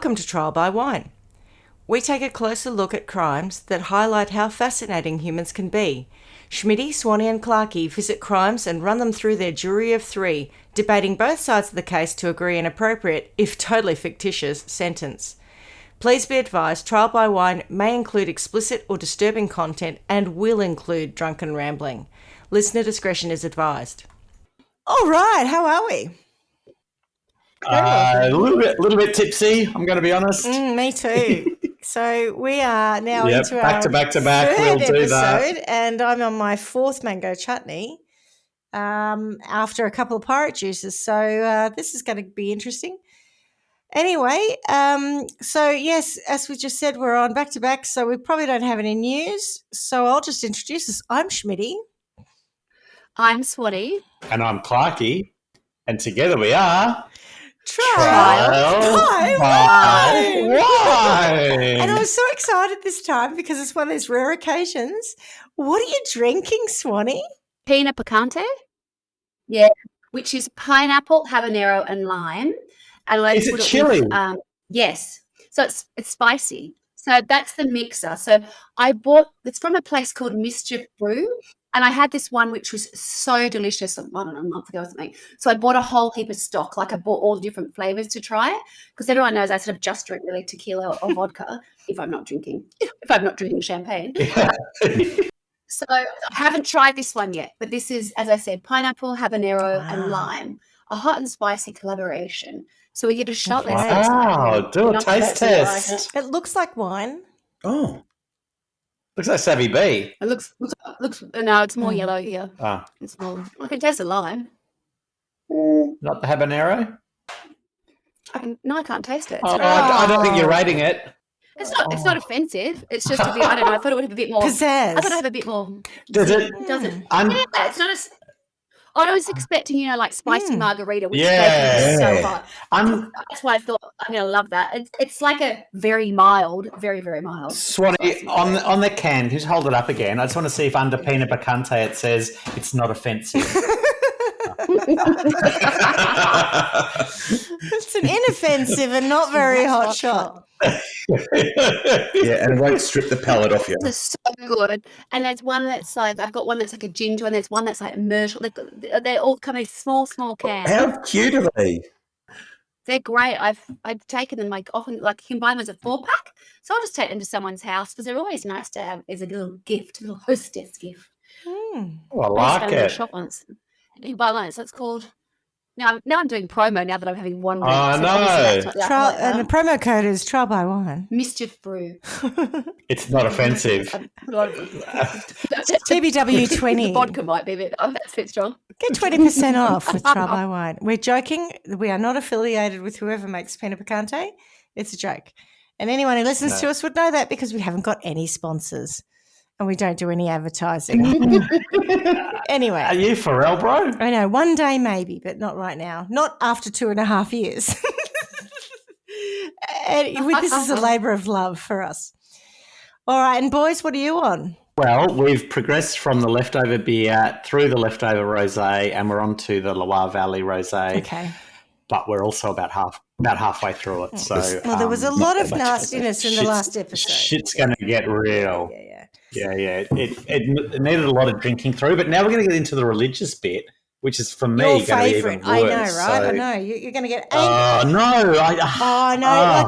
Welcome to Trial by Wine. We take a closer look at crimes that highlight how fascinating humans can be. Schmidty, Swanee and Clarkey visit crimes and run them through their jury of three, debating both sides of the case to agree an appropriate, if totally fictitious, sentence. Please be advised, Trial by Wine may include explicit or disturbing content and will include drunken rambling. Listener discretion is advised. All right, how are we? A little bit tipsy, I'm going to be honest. Me too. So we are now into our back to third we'll do episode, that. And I'm on my fourth mango chutney after a couple of porridge juices. So this is going to be interesting. Anyway, so yes, as we just said, we're on back to back, so we probably don't have any news. So I'll just introduce us. I'm Schmidty. I'm Swanee. And I'm Clarkey. And together we are... Trial by Wine. And I'm so excited this time because it's one of those rare occasions. What are you drinking, Swanee? Pina picante. Yeah, which is pineapple, habanero, and lime. And let's Is it put chili? With, yes. So it's spicy. So that's the mixer. So I bought, it's from a place called Mischief Brew. And I had this one which was so delicious, I don't know, a month ago or something. So I bought a whole heap of stock, like I bought all the different flavours to try, because everyone knows I sort of just drink really tequila or vodka if I'm not drinking champagne. So I haven't tried this one yet, but this is, as I said, pineapple, habanero, and lime, a hot and spicy collaboration. So we get a shot. Wow, do a taste test. It looks like wine. Oh. Looks like Savvy B. It looks. No, it's more yellow here. Oh. It's more. I can taste the lime. Not the habanero? I can't taste it. I don't think you're rating it. It's not offensive. It's just a bit. I don't know. I thought it would have a bit more pizzazz. I thought it would have a bit more. Does it? Does it? Yeah, it's not as. I was expecting, like spicy margarita, which is so hot. That's why I thought I'm going to love that. It's like a very mild, very, very mild. Swanee, on the can, just hold it up again. I just want to see if under Pina Picante it says it's not offensive. It's an inoffensive and not very hot shot. Yeah, and it won't strip the palate off you. It's so good. And there's one that's like, I've got one that's like a ginger, and there's one that's like myrtle. They all come in small cans. How cute are they? They're great. I've taken them often, you can buy them as a 4-pack. So I'll just take them to someone's house because they're always nice to have as a little gift, a little hostess gift. Oh, I like it. Shop once. You buy one. So it's called. Now I'm doing promo now that I'm having one. Oh, no. And the promo code is Trial by Wine. Mischief Brew. It's not offensive. TBW 20. The vodka might be a bit strong. Get 20% off with Trial by Wine. We're joking. We are not affiliated with whoever makes Pina Picante. It's a joke. And anyone who listens to us would know that because we haven't got any sponsors. And we don't do any advertising. Anyway. Are you for real, bro? I know. One day maybe, but not right now. Not after 2.5 years. This is a labour of love for us. All right. And boys, what are you on? Well, we've progressed from the leftover beer through the leftover rosé, and we're on to the Loire Valley rosé. Okay. But we're also about halfway through it. So there was a lot of nastiness in the last episode. Shit's going to get real. Yeah. It needed a lot of drinking through, but now we're going to get into the religious bit, which is for me your going to be favourite. even worse. I know, right? So, I know. You're going to get angry. No. Like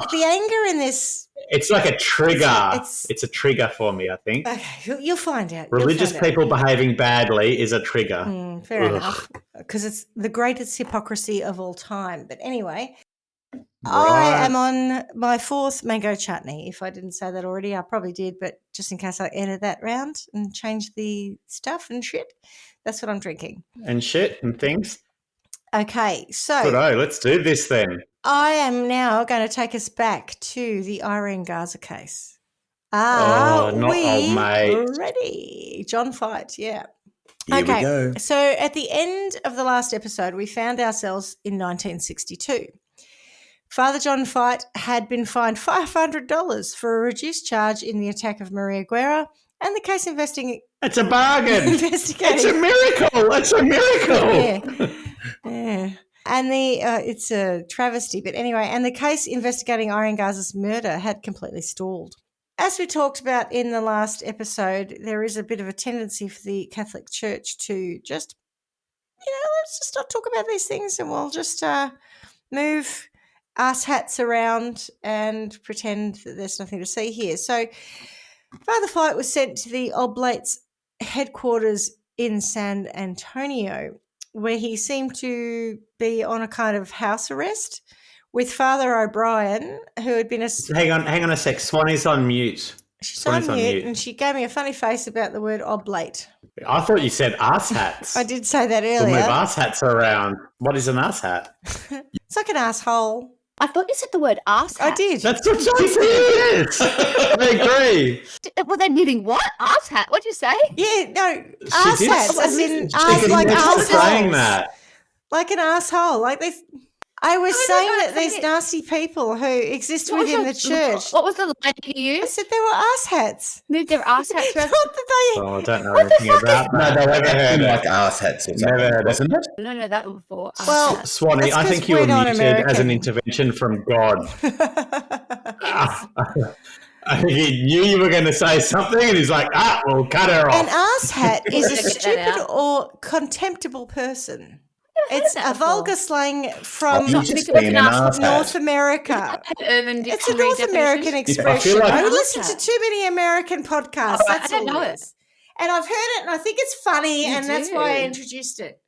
the anger in this. It's like a trigger. It's a trigger for me, I think. Okay, you'll find out. Religious people behaving badly is a trigger. Fair enough, because it's the greatest hypocrisy of all time. But anyway, I am on my fourth mango chutney. If I didn't say that already, I probably did, but just in case I edit that round and change the stuff and shit, that's what I'm drinking. And shit and things. Okay, so Good, let's do this then. I am now going to take us back to the Irene Garza case. Not old mate. Ready? John Fight, yeah. Here we go. So at the end of the last episode, we found ourselves in 1962. Father John Fight had been fined $500 for a reduced charge in the attack of Maria Guerra, and the case It's a bargain. investigating. It's a miracle. Yeah. And it's a travesty. But anyway, and the case investigating Irene Garza's murder had completely stalled. As we talked about in the last episode, there is a bit of a tendency for the Catholic Church to just, let's just not talk about these things and we'll just move ass hats around and pretend that there's nothing to see here. So Father Fight was sent to the Oblate's headquarters in San Antonio, where he seemed to be on a kind of house arrest with Father O'Brien, who had been Hang on a sec. Swanee's on mute. She's on mute, and she gave me a funny face about the word oblate. I thought you said ass hats. I did say that earlier. We'll move ass hats around. What is an ass hat? It's like an asshole. I thought you said the word arse hat. I did. That's what she said. I agree. Were they knitting what? Arse hat? What'd you say? Yeah, no, ass did- hats, as in She arse, didn't like stop assholes. saying that. Like an asshole. Like they. I was saying no, that these nasty people who exist What was within your- the church. What was the line you I used? said they were ass hats. Moved their arse hats Not around? that they. Oh, I don't know anything about No, that. they were Never heard acting it. like arse hats or Never something, heard it. wasn't it? No, that was before. arse Well, hats. Swanee, That's I 'cause think you were we're not muted as an American. intervention from God. I think he knew you were going to say something, and he's like, we'll cut her An off. ass hat is a Get that stupid out. or contemptible person. heard It's that a vulgar slang from You just think being it's an an arse North hat. America. Urban It's a Dictionary North definition. American expression. like- I Arse listen to hat. too many American podcasts. Oh, I That's don't all know it it. is. And I've heard it, and I think it's funny, You and that's why I do. introduced it.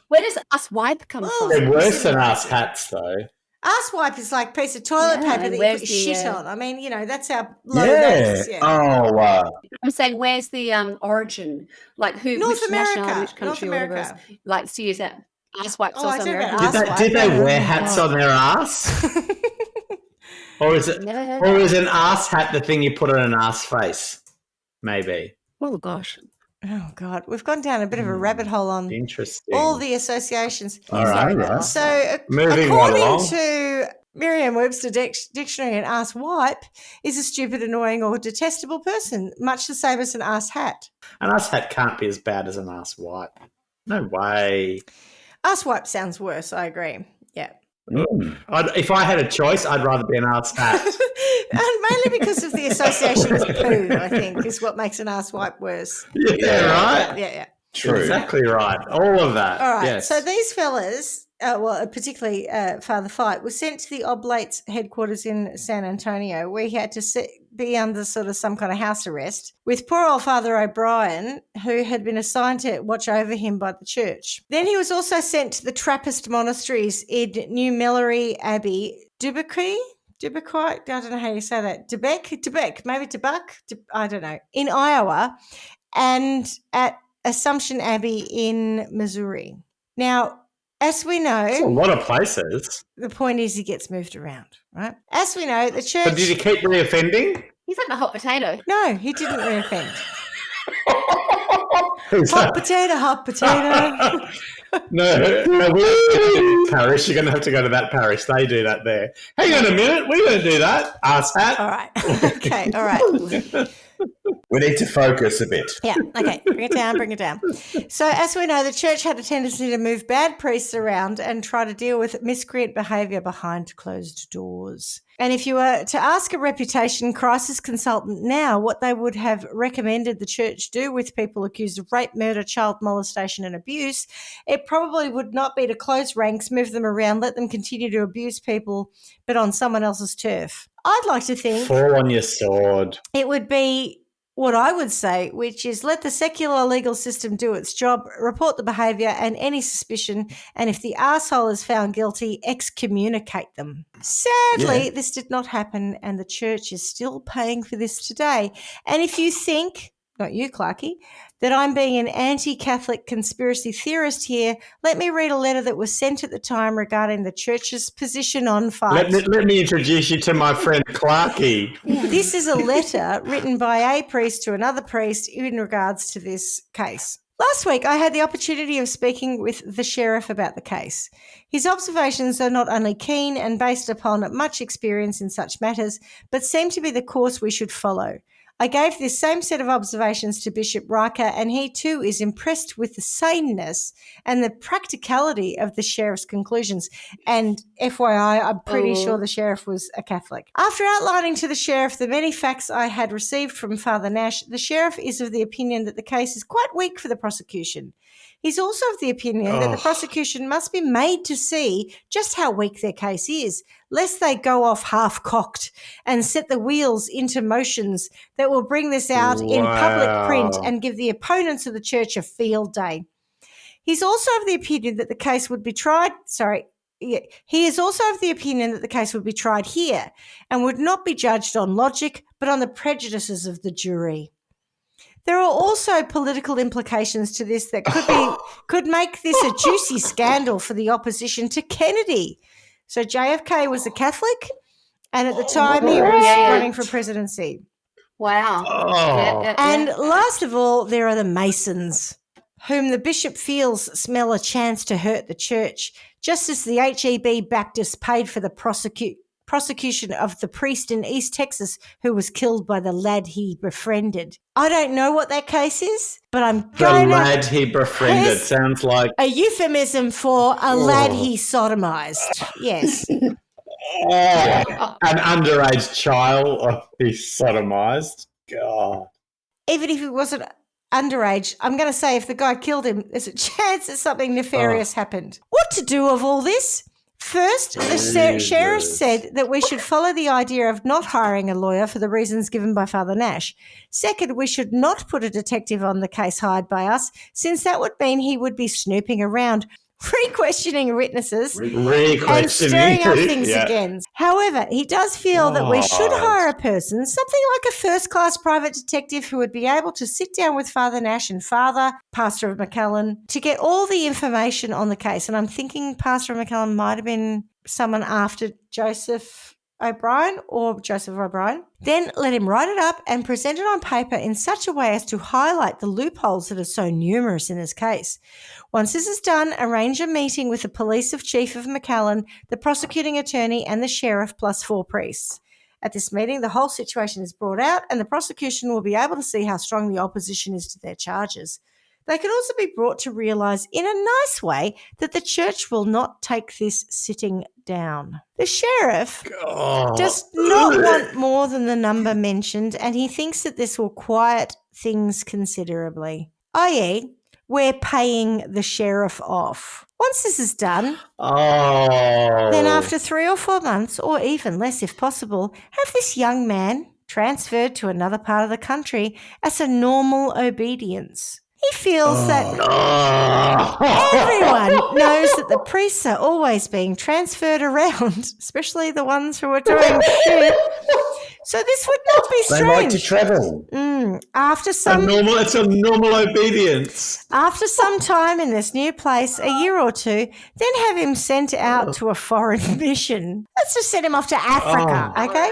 Where does us wipe come Well, from? They're worse than ass hats, though. Ass wipe is like a piece of toilet Yeah, paper and that you where's put the, shit uh, on. I mean, that's how low that Yeah. is. Yeah. Oh, I'm saying, where's the origin? Like who? North which America. nationality, which country, North or whatever America. likes to use that? Ass wipes Oh, I also don't know about American. ass wipe. Did they yeah. wear hats on their ass? Or is it? Never heard Or that. is an ass hat the thing you put on an ass face? Maybe. Oh gosh. Oh, God. We've gone down a bit of a rabbit hole on Interesting. all the associations. All right. right. So, Moving right according along. to Merriam-Webster Dictionary, an ass wipe is a stupid, annoying, or detestable person, much the same as an ass hat. An ass hat can't be as bad as an ass wipe. No way. Ass wipe sounds worse, I agree. Yeah. If I had a choice, I'd rather be an ass hat. And mainly because of the association with poo, I think, is what makes an ass wipe worse. Yeah, right. Yeah. true. Exactly right. All of that. All right. Yes. So these fellas, particularly Father Fight, was sent to the Oblate's headquarters in San Antonio, where he had to be under sort of some kind of house arrest with poor old Father O'Brien, who had been assigned to watch over him by the church. Then he was also sent to the Trappist monasteries in New Melleray Abbey, Dubuque, I don't know how you say that. Dubuque, maybe Dubuque, I don't know, in Iowa, and at Assumption Abbey in Missouri. Now, as we That's a know, lot of places. the point is he gets moved around, right? As we know, the church... But did he keep reoffending? He's like a hot potato. No, he didn't reoffend. Who's Hot that? potato, hot potato. No, we parish. You're going to have to go to that parish. They do that there. Hang on a minute. We don't do that. Ass hat. All right. Okay, all right. We need to focus a bit. Yeah, okay. Bring it down. So, as we know, the church had a tendency to move bad priests around and try to deal with miscreant behaviour behind closed doors. And if you were to ask a reputation crisis consultant now what they would have recommended the church do with people accused of rape, murder, child molestation and abuse, it probably would not be to close ranks, move them around, let them continue to abuse people, but on someone else's turf. I'd like to think Fall on your sword. it would be what I would say, which is let the secular legal system do its job, report the behaviour and any suspicion, and if the arsehole is found guilty, excommunicate them. Sadly, this did not happen, and the church is still paying for this today. And if you think, not you, Clarkie, that I'm being an anti-Catholic conspiracy theorist here, let me read a letter that was sent at the time regarding the church's position on fight. Let me introduce you to my friend Clarkie. This is a letter written by a priest to another priest in regards to this case. Last week, I had the opportunity of speaking with the sheriff about the case. His observations are not only keen and based upon much experience in such matters, but seem to be the course we should follow. I gave this same set of observations to Bishop Riker, and he too is impressed with the saneness and the practicality of the sheriff's conclusions. And FYI, I'm pretty sure the sheriff was a Catholic. After outlining to the sheriff the many facts I had received from Father Nash, the sheriff is of the opinion that the case is quite weak for the prosecution. He's also of the opinion that the prosecution must be made to see just how weak their case is, lest they go off half-cocked and set the wheels into motions that will bring this out in public print and give the opponents of the church a field day. He's also of the opinion that the case would be tried, he is also of the opinion that the case would be tried here and would not be judged on logic, but on the prejudices of the jury. There are also political implications to this that could make this a juicy scandal for the opposition to Kennedy. So JFK was a Catholic, and at the time he was running for presidency. Wow. And last of all, there are the Masons, whom the bishop feels smell a chance to hurt the church, just as the HEB Baptists paid for the prosecution of the priest in East Texas who was killed by the lad he befriended. I don't know what that case is, but I'm going The lad he befriended sounds like a euphemism for a lad he sodomized. Yes. an underage child he sodomized. God. Even if he wasn't underage, I'm going to say if the guy killed him, there's a chance that something nefarious happened. What to do of all this? First, the sheriff said that we should follow the idea of not hiring a lawyer for the reasons given by Father Nash. Second, we should not put a detective on the case hired by us, since that would mean he would be snooping around, re-questioning witnesses and stirring up things again. However, he does feel that we should hire a person, something like a first-class private detective who would be able to sit down with Father Nash and Father, Pastor of McAllen, to get all the information on the case. And I'm thinking Pastor of McAllen might have been someone after Joseph O'Brien. Then let him write it up and present it on paper in such a way as to highlight the loopholes that are so numerous in this case. Once this is done, arrange a meeting with the police chief of McAllen, the prosecuting attorney, and the sheriff, plus 4 priests. At this meeting, the whole situation is brought out, and the prosecution will be able to see how strong the opposition is to their charges. They can also be brought to realise in a nice way that the church will not take this sitting down. The sheriff does not want more than the number mentioned, and he thinks that this will quiet things considerably, i.e., we're paying the sheriff off. Once this is done, then after 3 or 4 months, or even less if possible, have this young man transferred to another part of the country as a normal obedience. He feels that everyone knows that the priests are always being transferred around, especially the ones who are doing shit. So this would not be strange. They like to travel. It's a normal obedience. After some time in this new place, a year or two, then have him sent out to a foreign mission. Let's just send him off to Africa, okay?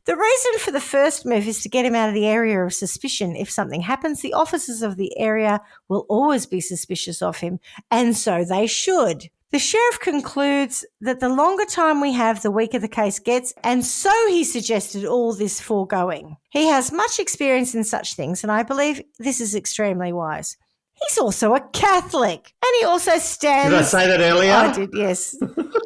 The reason for the first move is to get him out of the area of suspicion. If something happens, the officers of the area will always be suspicious of him, and so they should. The sheriff concludes that the longer time we have, the weaker the case gets, and so he suggested all this foregoing. He has much experience in such things, and I believe this is extremely wise. He's also a Catholic, and he also stands... Did I say that earlier? I did, yes.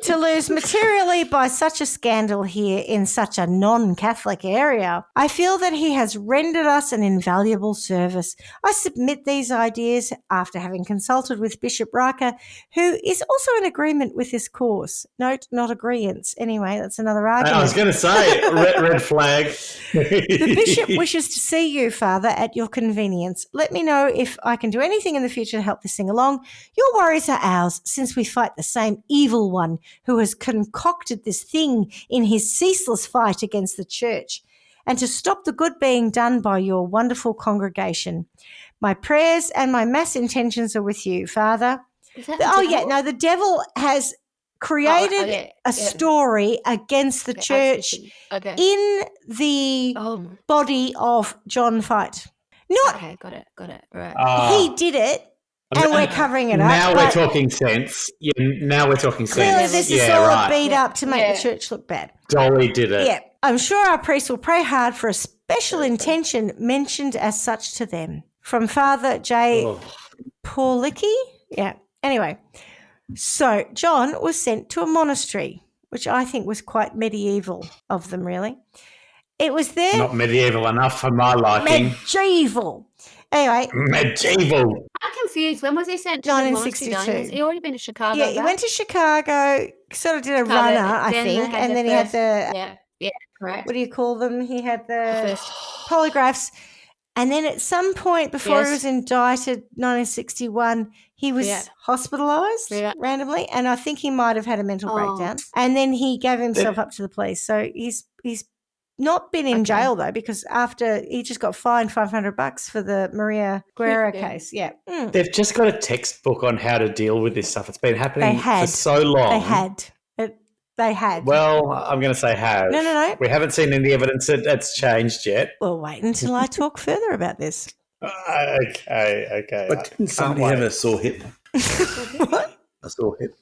To lose materially by such a scandal here in such a non-Catholic area. I feel that he has rendered us an invaluable service. I submit these ideas after having consulted with Bishop Riker, who is also in agreement with this course. Note, not agreeance. Anyway, that's another argument. I was going to say, red flag. The bishop wishes to see you, Father, at your convenience. Let me know if I can do anything in the future to help this thing along. Your worries are ours, since we fight the same evil one who has concocted this thing in his ceaseless fight against the church, and to stop the good being done by your wonderful congregation. My prayers and my mass intentions are with you, Father. The devil has created a story against the church in the body of John Fight. Got it. Right. He did it, and we're covering it up. Now we're talking sense. Yeah, now we're talking sense. Clearly, this is all beat up to make the church look bad. Dolly did it. Yeah. I'm sure our priests will pray hard for special intention mentioned as such to them from Father J. Oh. Paulicki. Yeah. Anyway, so John was sent to a monastery, which I think was quite medieval of them, really. It was there. Not medieval enough for my liking. Medieval. Anyway. Medieval. I'm confused. When was he sent to the monastery? 1962. Has he already been to Chicago? Yeah, he went to Chicago, sort of did a runner, I think, and then he had the, yeah, correct. what do you call them? He had the First. polygraphs. And then at some point before he was indicted, 1961, he was hospitalised randomly, and I think he might have had a mental breakdown. And then he gave himself up to the police. So he's not been in jail, though, because after he just got fined $500 for the Maria Guerra case. Yeah. Mm. They've just got a textbook on how to deal with this stuff. It's been happening for so long. They had. Well, I'm going to say have. No. We haven't seen any evidence that it's changed yet. Well, wait until I talk further about this. Okay. But didn't somebody have a sore hip? What? A sore hip?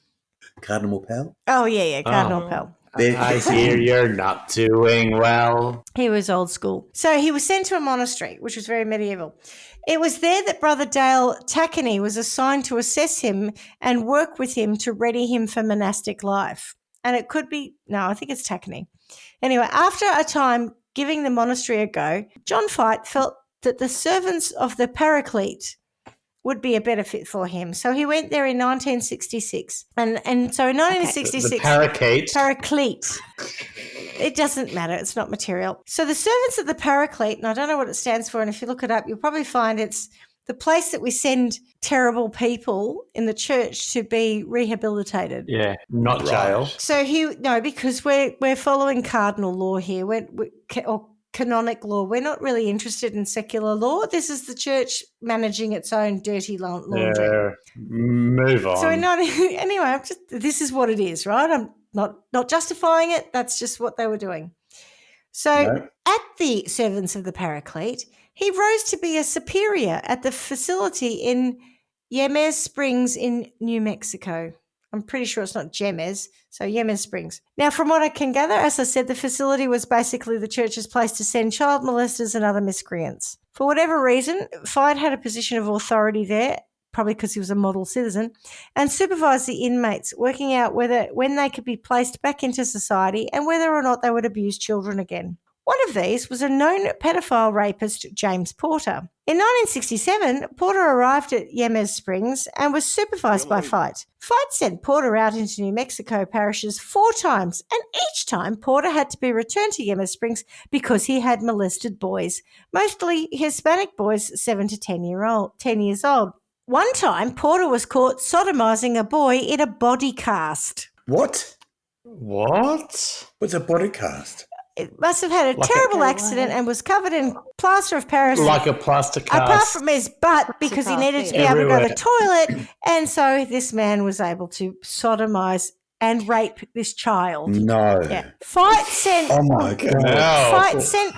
Cardinal Pell? Oh, yeah, Cardinal Pell. I hear you're not doing well. He was old school. So he was sent to a monastery, which was very medieval. It was there that Brother Dale Tackany was assigned to assess him and work with him to ready him for monastic life. And it could be, no, I think it's Tackany. Anyway, after a time giving the monastery a go, John Fight felt that the servants of the Paraclete would be a better fit for him. So he went there in 1966. And so in 1966... The Paraclete. It doesn't matter. It's not material. So the servants of the Paraclete, and I don't know what it stands for, and if you look it up, you'll probably find it's the place that we send terrible people in the church to be rehabilitated. Yeah, not jail. So because we're following cardinal law here, or canonic law. We're not really interested in secular law. This is the church managing its own dirty laundry. Yeah, move on. So anyway, this is what it is, right? I'm not justifying it. That's just what they were doing. So at the Servants of the Paraclete, he rose to be a superior at the facility in Yemez Springs in New Mexico. I'm pretty sure it's not Jemez, so Yemez Springs. Now, from what I can gather, as I said, the facility was basically the church's place to send child molesters and other miscreants. For whatever reason, Fight had a position of authority there, probably because he was a model citizen, and supervised the inmates, working out when they could be placed back into society and whether or not they would abuse children again. One of these was a known pedophile rapist, James Porter. In 1967, Porter arrived at Yemez Springs and was supervised by Fight. Fight sent Porter out into New Mexico parishes 4 times, and each time Porter had to be returned to Yemez Springs because he had molested boys, mostly Hispanic boys 7 to 10 years old. One time, Porter was caught sodomizing a boy in a body cast. What? What? What's a body cast? It must have had a terrible accident and was covered in plaster of Paris. Like a plaster cast. Apart from his butt, because he needed to be able to go to the toilet. And so this man was able to sodomize and rape this child. No. Yeah. Fight sent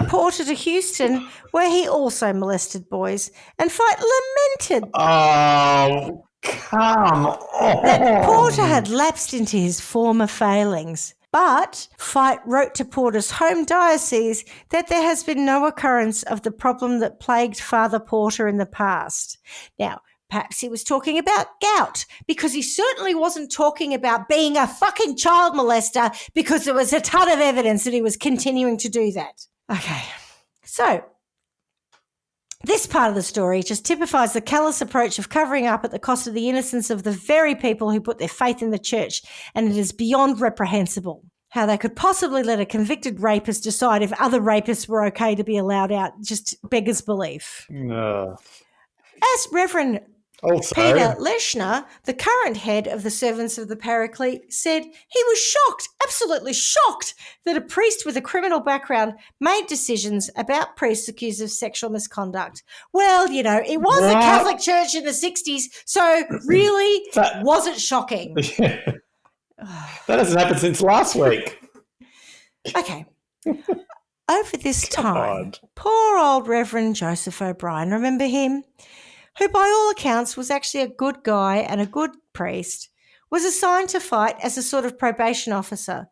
Porter to Houston, where he also molested boys, and Fight lamented Oh, come on. that Porter had lapsed into his former failings. But Fight wrote to Porter's home diocese that there has been no occurrence of the problem that plagued Father Porter in the past. Now, perhaps he was talking about gout, because he certainly wasn't talking about being a fucking child molester, because there was a ton of evidence that he was continuing to do that. Okay, so this part of the story just typifies the callous approach of covering up at the cost of the innocence of the very people who put their faith in the church, and it is beyond reprehensible how they could possibly let a convicted rapist decide if other rapists were okay to be allowed out. Just beggars belief. As Reverend Peter Leshner, the current head of the Servants of the Paraclete, said he was shocked, absolutely shocked, that a priest with a criminal background made decisions about priests accused of sexual misconduct. Well, it was the Catholic Church in the 60s, so really wasn't shocking. That hasn't happened since last week. Okay. Over this time, poor old Reverend Joseph O'Brien, remember him? Who by all accounts was actually a good guy and a good priest, was assigned to Fight as a sort of probation officer.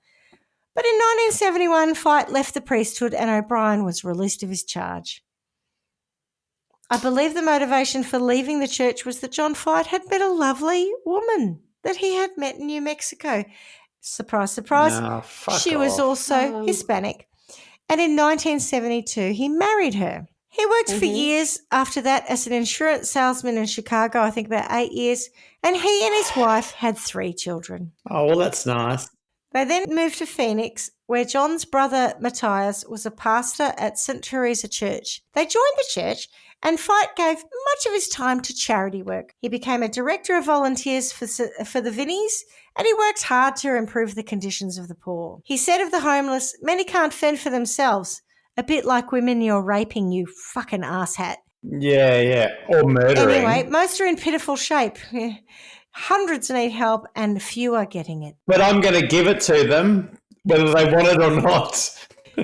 But in 1971, Fight left the priesthood and O'Brien was released of his charge. I believe the motivation for leaving the church was that John Fight had met a lovely woman that he had met in New Mexico. Surprise, surprise. No, fuck She was off. also Hispanic. And in 1972, he married her. He worked for years after that as an insurance salesman in Chicago, I think about 8 years, and he and his wife had 3 children. Oh, well, that's nice. They then moved to Phoenix, where John's brother Matthias was a pastor at St. Teresa Church. They joined the church, and Fight gave much of his time to charity work. He became a director of volunteers for the Vinnies, and he worked hard to improve the conditions of the poor. He said of the homeless, many can't fend for themselves, a bit like women you're raping, you fucking asshat. Yeah. Or murdering. Anyway, most are in pitiful shape. Hundreds need help and few are getting it. But I'm going to give it to them, whether they want it or not.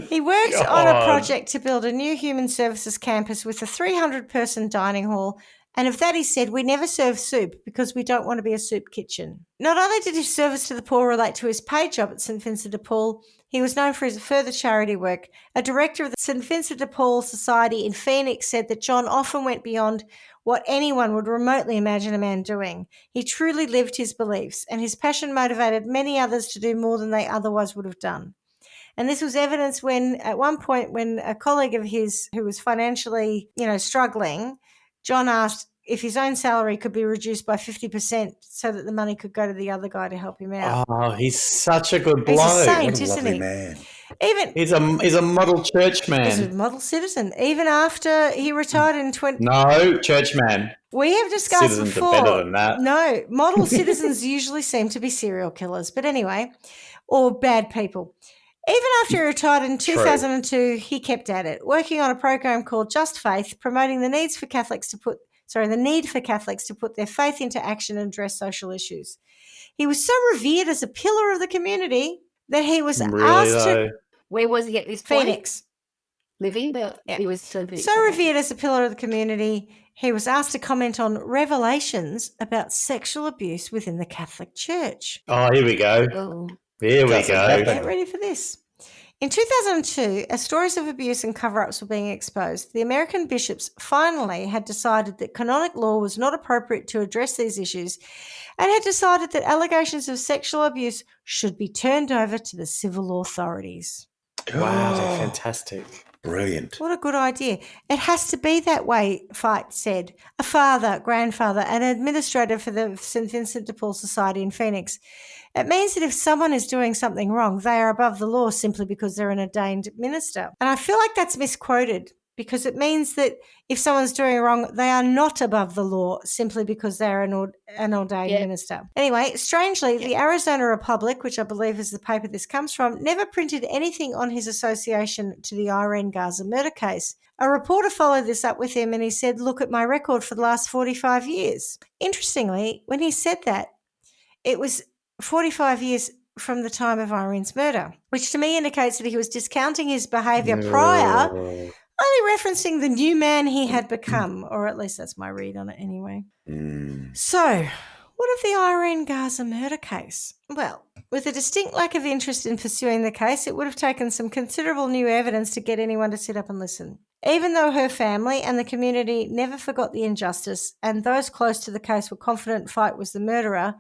He worked on a project to build a new human services campus with a 300-person dining hall, and of that he said, we never serve soup because we don't want to be a soup kitchen. Not only did his service to the poor relate to his paid job at St. Vincent de Paul, he was known for his further charity work. A director of the St. Vincent de Paul Society in Phoenix said that John often went beyond what anyone would remotely imagine a man doing. He truly lived his beliefs, and his passion motivated many others to do more than they otherwise would have done. And this was evidenced when, at one point, when a colleague of his who was financially, struggling, John asked if his own salary could be reduced by 50% so that the money could go to the other guy to help him out. Oh, he's such a good He's bloke. a saint, What a isn't lovely he? man. He's a model church man. He's a model citizen. Even after he retired in No, church man. We have discussed Citizens before. are better than that. No, model citizens usually seem to be serial killers. But anyway, or bad people. Even after he retired in 2002, he kept at it, working on a program called Just Faith, promoting the need for Catholics to put their faith into action and address social issues. He was so revered as a pillar of the community that he was asked to... Where was he at this point? Phoenix. Living? But he was still in Phoenix. So revered as a pillar of the community, he was asked to comment on revelations about sexual abuse within the Catholic Church. Oh, here we go. Oh. Here we go. Get ready for this. In 2002, as stories of abuse and cover-ups were being exposed, the American bishops finally had decided that canonic law was not appropriate to address these issues and had decided that allegations of sexual abuse should be turned over to the civil authorities. Wow, fantastic. Brilliant. What a good idea. It has to be that way, Fight said. A father, grandfather, and administrator for the St. Vincent de Paul Society in Phoenix. It means that if someone is doing something wrong, they are above the law simply because they're an ordained minister. And I feel like that's misquoted because it means that if someone's doing wrong, they are not above the law simply because they're an ordained minister. Anyway, strangely, the Arizona Republic, which I believe is the paper this comes from, never printed anything on his association to the Irene Garza murder case. A reporter followed this up with him and he said, look at my record for the last 45 years. Interestingly, when he said that, it was 45 years from the time of Irene's murder, which to me indicates that he was discounting his behaviour prior, only referencing the new man he had become, or at least that's my read on it anyway. So, what of the Irene Garza murder case? Well, with a distinct lack of interest in pursuing the case, it would have taken some considerable new evidence to get anyone to sit up and listen. Even though her family and the community never forgot the injustice, and those close to the case were confident Fight was the murderer,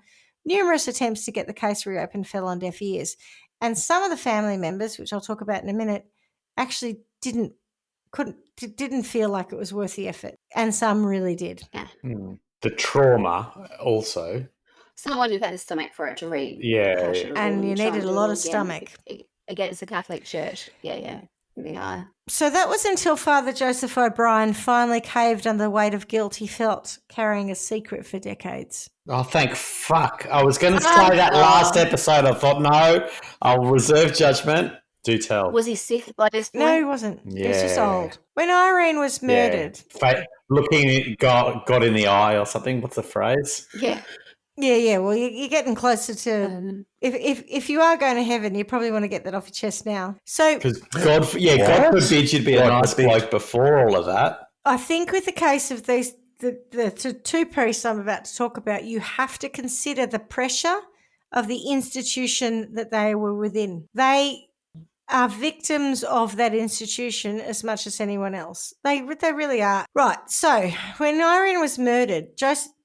numerous attempts to get the case reopened fell on deaf ears. And some of the family members, which I'll talk about in a minute, actually didn't feel like it was worth the effort. And some really did. Yeah. The trauma also. Someone who had a stomach for it to read. Yeah. And you needed a lot of stomach. Against the Catholic Church. Yeah. So that was until Father Joseph O'Brien finally caved under the weight of guilt he felt, carrying a secret for decades. Oh, thank fuck. I was going to say that last episode. I thought, no, I'll reserve judgment. Do tell. Was he sick by this point? No, he wasn't. He was just old. When Irene was murdered. Looking God in the eye or something. What's the phrase? Yeah. Yeah. Well, you're getting closer to. If you are going to heaven, you probably want to get that off your chest now. So, because God forbid you'd be a nice bloke before all of that. I think with the case of the two priests I'm about to talk about, you have to consider the pressure of the institution that they were within. They are victims of that institution as much as anyone else. They really are. Right, so when Irene was murdered,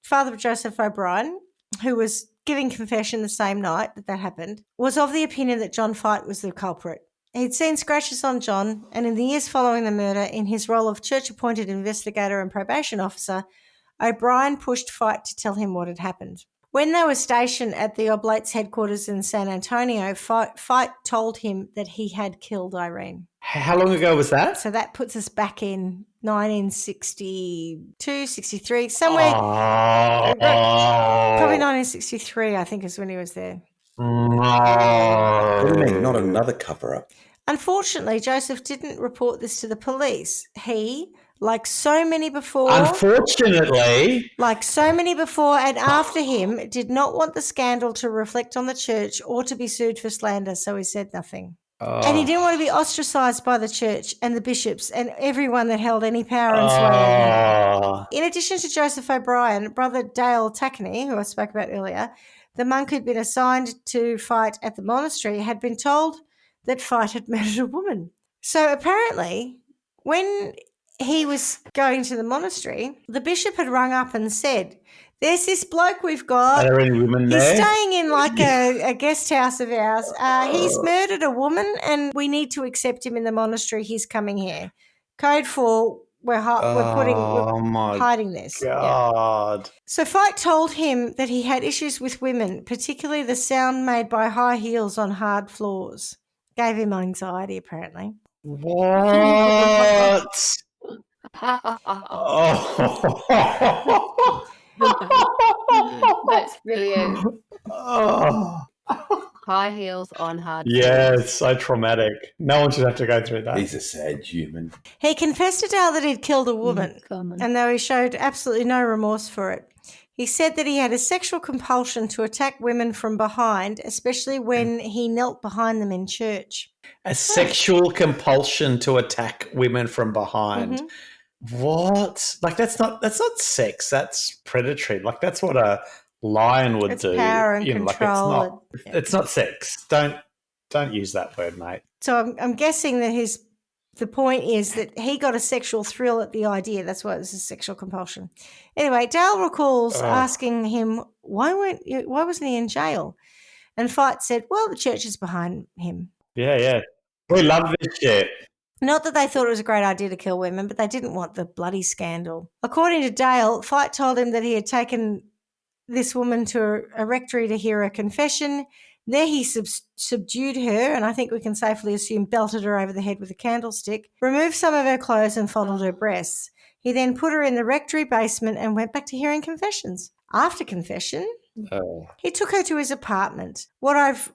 Father Joseph O'Brien, who was giving confession the same night that happened, was of the opinion that John Fight was the culprit. He'd seen scratches on John, and in the years following the murder, in his role of church-appointed investigator and probation officer, O'Brien pushed Fight to tell him what had happened. When they were stationed at the Oblates headquarters in San Antonio, Fight told him that he had killed Irene. How long ago was that? So that puts us back in 1962, 63, somewhere. Oh. Probably 1963, I think, is when he was there. What do you mean? Not another cover-up? Unfortunately, Joseph didn't report this to the police. He, like so many before and after him, did not want the scandal to reflect on the church or to be sued for slander, so he said nothing. And he didn't want to be ostracised by the church and the bishops and everyone that held any power and sway over him. In addition to Joseph O'Brien, brother Dale Tackney, who I spoke about earlier, the monk who'd been assigned to Fight at the monastery, had been told that Fight had murdered a woman. So apparently, when he was going to the monastery, the bishop had rung up and said, "There's this bloke we've got. Are there any women there? He's staying in like a guest house of ours. He's murdered a woman and we need to accept him in the monastery. He's coming here. Code 4, we're hiding this." God. Yeah. So Fight told him that he had issues with women, particularly the sound made by high heels on hard floors. Gave him anxiety, apparently. What? That's brilliant. High heels on hard. Yeah, it's so traumatic. No one should have to go through that. He's a sad human. He confessed to Dale that he'd killed a woman, and though he showed absolutely no remorse for it, he said that he had a sexual compulsion to attack women from behind, especially when he knelt behind them in church. A sexual compulsion to attack women from behind. Mm-hmm. What? Like that's not sex. That's predatory. Like that's what a lion would do. Power and control. It's not sex. Don't use that word, mate. So I'm guessing that the point is that he got a sexual thrill at the idea. That's why it was a sexual compulsion. Anyway, Dale recalls asking him, why wasn't he in jail? And Fight said, well, the church is behind him. Yeah. We love this shit. Not that they thought it was a great idea to kill women, but they didn't want the bloody scandal. According to Dale, Fight told him that he had taken this woman to a rectory to hear her confession. There he subdued her, and I think we can safely assume belted her over the head with a candlestick, removed some of her clothes and fondled her breasts. He then put her in the rectory basement and went back to hearing confessions. After confession, he took her to his apartment. What I've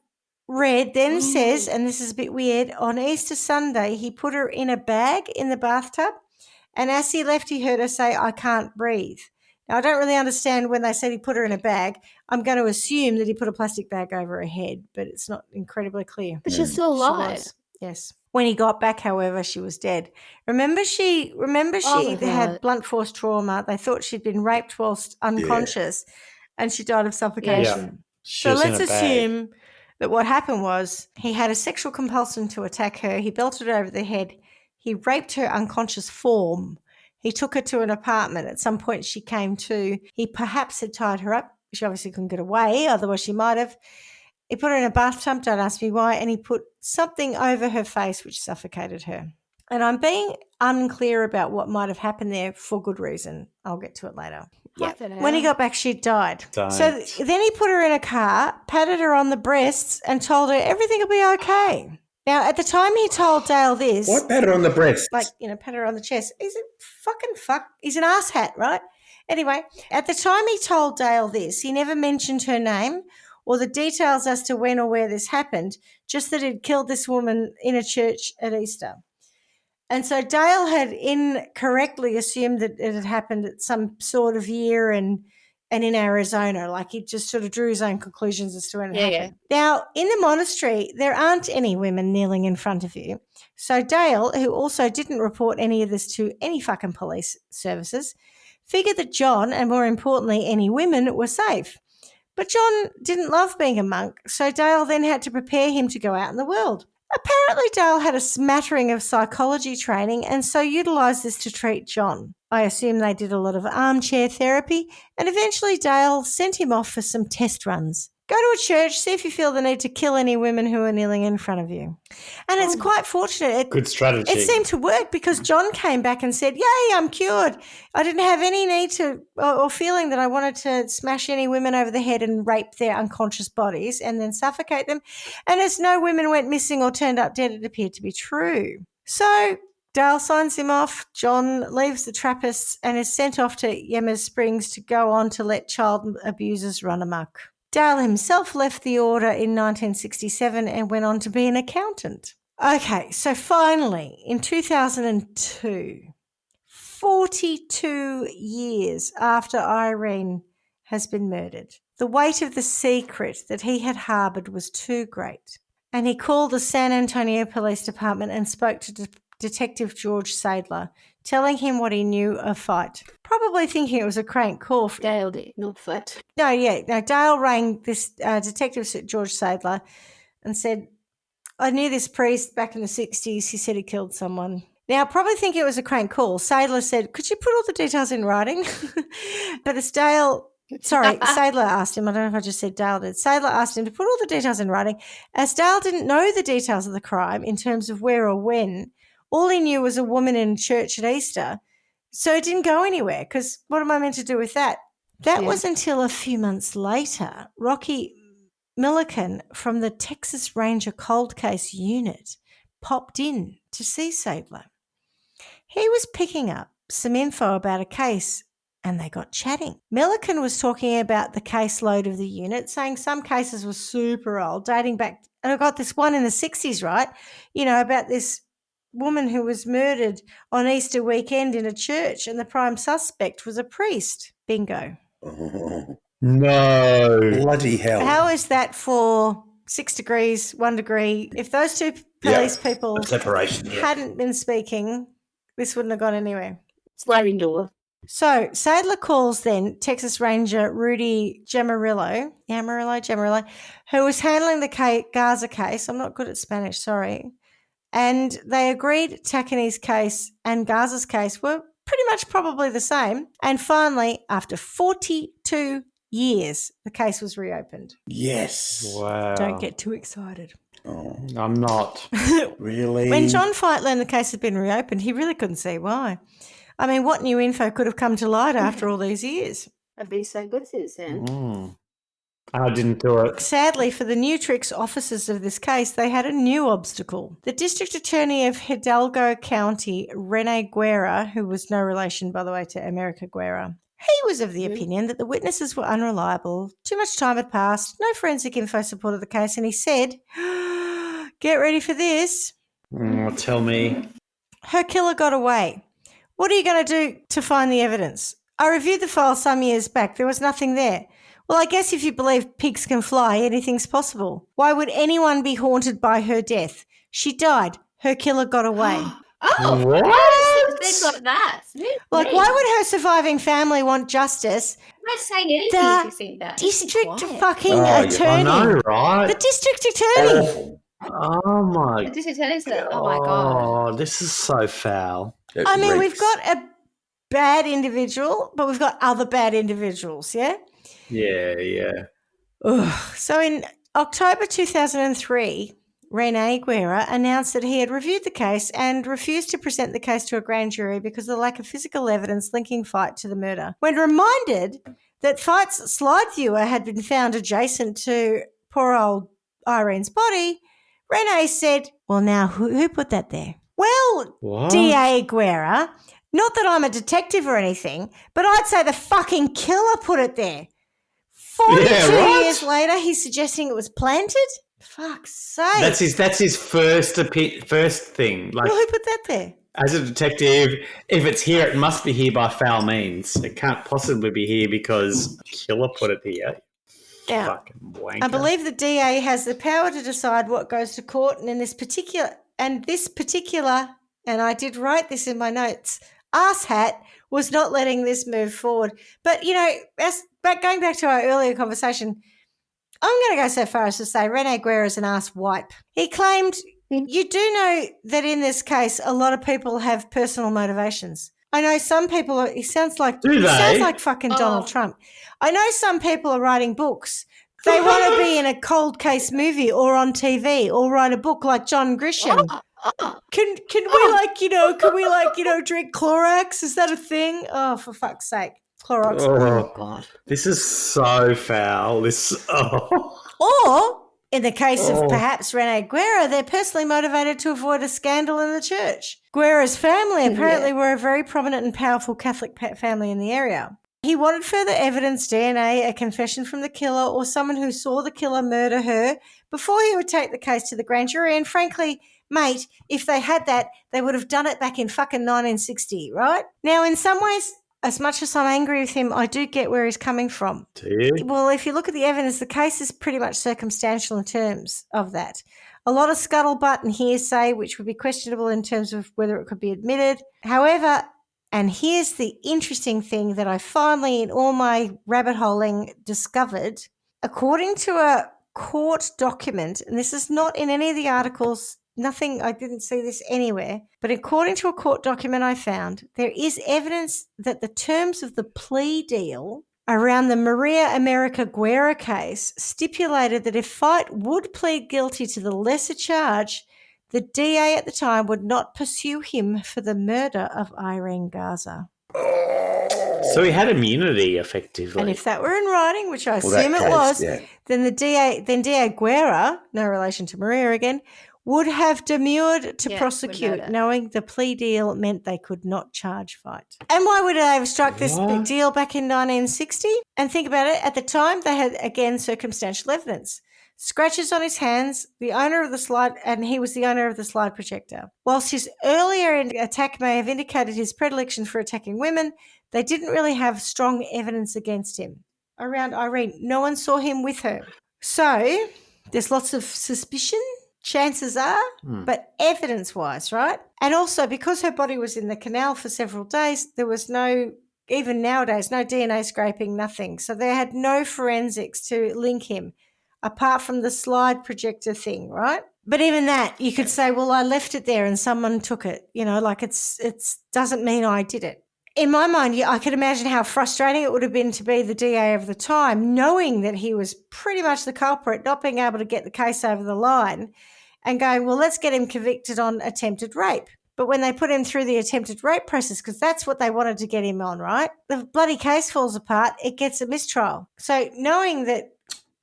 read then says, and this is a bit weird, on Easter Sunday he put her in a bag in the bathtub, and as he left he heard her say, "I can't breathe." Now, I don't really understand when they said he put her in a bag. I'm going to assume that he put a plastic bag over her head, but it's not incredibly clear. But she's still alive. Yes. When he got back, however, she was dead. Remember she had blunt force trauma. They thought she'd been raped whilst unconscious, and she died of suffocation. Yeah. So let's assume that what happened was he had a sexual compulsion to attack her. He belted her over the head. He raped her unconscious form. He took her to an apartment. At some point she came to. He perhaps had tied her up. She obviously couldn't get away, otherwise she might have. He put her in a bathtub, don't ask me why, and he put something over her face which suffocated her. And I'm being unclear about what might have happened there for good reason. I'll get to it later. Yeah. When he got back, she'd died. Don't. So then he put her in a car, patted her on the breasts, and told her everything will be okay. Now, at the time he told Dale this. What? Pat her on the breast? Like, pat her on the chest. He's a fucking fuck. He's an asshat, right? Anyway, at the time he told Dale this, he never mentioned her name or the details as to when or where this happened, just that he'd killed this woman in a church at Easter. And so Dale had incorrectly assumed that it had happened at some sort of year and in Arizona. Like he just sort of drew his own conclusions as to when it happened. Yeah. Now, in the monastery, there aren't any women kneeling in front of you. So Dale, who also didn't report any of this to any fucking police services, figured that John, and more importantly, any women, were safe. But John didn't love being a monk, so Dale then had to prepare him to go out in the world. Apparently, Dale had a smattering of psychology training and so utilised this to treat John. I assume they did a lot of armchair therapy, and eventually Dale sent him off for some test runs. Go to a church, see if you feel the need to kill any women who are kneeling in front of you. And it's quite fortunate. Good strategy. It seemed to work because John came back and said, yay, I'm cured. I didn't have any need to or feeling that I wanted to smash any women over the head and rape their unconscious bodies and then suffocate them. And as no women went missing or turned up dead, it appeared to be true. So Dale signs him off. John leaves the Trappists and is sent off to Yemers Springs to go on to let child abusers run amok. Dale himself left the order in 1967 and went on to be an accountant. Okay, so finally, in 2002, 42 years after Irene has been murdered, the weight of the secret that he had harboured was too great. And he called the San Antonio Police Department and spoke to Detective George Sadler, telling him what he knew of Fight. Probably thinking it was a crank call. Dale did, not Foot. No, Dale rang this Detective George Sadler and said, I knew this priest back in the 60s. He said he killed someone. Now, I probably think it was a crank call. Sadler said, could you put all the details in writing? But as Sadler asked him, I don't know if I just said Dale did, Sadler asked him to put all the details in writing. As Dale didn't know the details of the crime in terms of where or when, all he knew was a woman in church at Easter. So it didn't go anywhere because what am I meant to do with that? That was until a few months later, Rocky Milliken from the Texas Ranger Cold Case Unit popped in to see Sadler. He was picking up some info about a case and they got chatting. Milliken was talking about the caseload of the unit, saying some cases were super old, dating back, and I got this one in the 60s, right? You know, about this woman who was murdered on Easter weekend in a church and the prime suspect was a priest. Bingo. No. Bloody hell. How is that for 6 degrees, 1 degree? If those two police people separation hadn't been speaking, this wouldn't have gone anywhere. Sliding door. So Sadler calls then Texas Ranger Rudy Jamarillo, who was handling the Garza case. I'm not good at Spanish, sorry. And they agreed Tacony's case and Garza's case were pretty much probably the same. And finally, after 42 years, the case was reopened. Yes. Wow. Don't get too excited. Oh, I'm not. really? When John Fight learned the case had been reopened, he really couldn't see why. I mean, what new info could have come to light after all these years? I've been so good since then. I didn't do it. Sadly, for the New Tricks officers of this case, they had a new obstacle. The District Attorney of Hidalgo County, Rene Guerra, who was no relation, by the way, to America Guerra, he was of the opinion that the witnesses were unreliable, too much time had passed, no forensic info supported the case, and he said, get ready for this. Tell me. Her killer got away. What are you going to do to find the evidence? I reviewed the file some years back. There was nothing there. Well, I guess if you believe pigs can fly, anything's possible. Why would anyone be haunted by her death? She died. Her killer got away. What? They've got that. Like, why would her surviving family want justice? I'm not saying anything The if you think that. District Quiet. fucking yeah. attorney. I know, right? The district attorney. Awful. Oh my. The district attorney's that. Oh my god. Oh, this is so foul. It I mean, we've reeks. got a bad individual, but we've got other bad individuals, yeah? Yeah. Ugh. So in October 2003, Rene Guerra announced that he had reviewed the case and refused to present the case to a grand jury because of the lack of physical evidence linking Fight to the murder. When reminded that Fight's slide viewer had been found adjacent to poor old Irene's body, Rene said, well, now, who put that there? Well, What? DA Guerra, not that I'm a detective or anything, but I'd say the fucking killer put it there. 42 right. years later, he's suggesting it was planted? Fuck's sake. That's his first thing. Like, Well, who put that there? as a detective, if it's here, it must be here by foul means. It can't possibly be here because a killer put it here. Now, Fucking wanker. I believe the DA has the power to decide what goes to court, and in this particular, and I did write this in my notes, asshat was not letting this move forward. But, going back to our earlier conversation, I'm going to go so far as to say Rene Guerra is an ass wipe. He claimed, you do know that in this case, a lot of people have personal motivations. I know some people, he sounds like fucking Donald Trump. I know some people are writing books. They want to be in a cold case movie or on TV or write a book like John Grisham. Can we drink Clorox? Is that a thing? Oh, for fuck's sake. Clorox. Oh, God. this is so foul. Or, in the case of perhaps Rene Guerra, they're personally motivated to avoid a scandal in the church. Guerra's family apparently were a very prominent and powerful Catholic family in the area. He wanted further evidence, DNA, a confession from the killer, or someone who saw the killer murder her before he would take the case to the grand jury. And frankly, mate, if they had that, they would have done it back in fucking 1960, right? Now, in some ways, as much as I'm angry with him, I do get where he's coming from. Do you? Well, if you look at the evidence, the case is pretty much circumstantial in terms of that. A lot of scuttlebutt and hearsay, which would be questionable in terms of whether it could be admitted. However, and here's the interesting thing that I finally, in all my rabbit holing, discovered. According to a court document, and this is not in any of the articles, nothing, I didn't see this anywhere, but according to a court document I found, there is evidence that the terms of the plea deal around the Maria America Guerra case stipulated that if Fight would plead guilty to the lesser charge, the DA at the time would not pursue him for the murder of Irene Garza. So he had immunity, effectively. And if that were in writing, which I assume it was, then DA Guerra, no relation to Maria again, would have demurred to prosecute, knowing the plea deal meant they could not charge Fight. And why would they have struck this big deal back in 1960? And think about it, at the time they had, again, circumstantial evidence. Scratches on his hands, the owner of the slide, and he was the owner of the slide projector. Whilst his earlier attack may have indicated his predilection for attacking women, they didn't really have strong evidence against him. Around Irene, no one saw him with her. So there's lots of suspicion, chances are, but evidence-wise, right? And also, because her body was in the canal for several days, there was no, even nowadays, no DNA scraping, nothing. So they had no forensics to link him, apart from the slide projector thing, right? But even that, you could say, well, I left it there and someone took it. It's doesn't mean I did it. In my mind, I could imagine how frustrating it would have been to be the DA of the time, knowing that he was pretty much the culprit, not being able to get the case over the line and going, well, let's get him convicted on attempted rape. But when they put him through the attempted rape process, because that's what they wanted to get him on, right? The bloody case falls apart, it gets a mistrial. So knowing that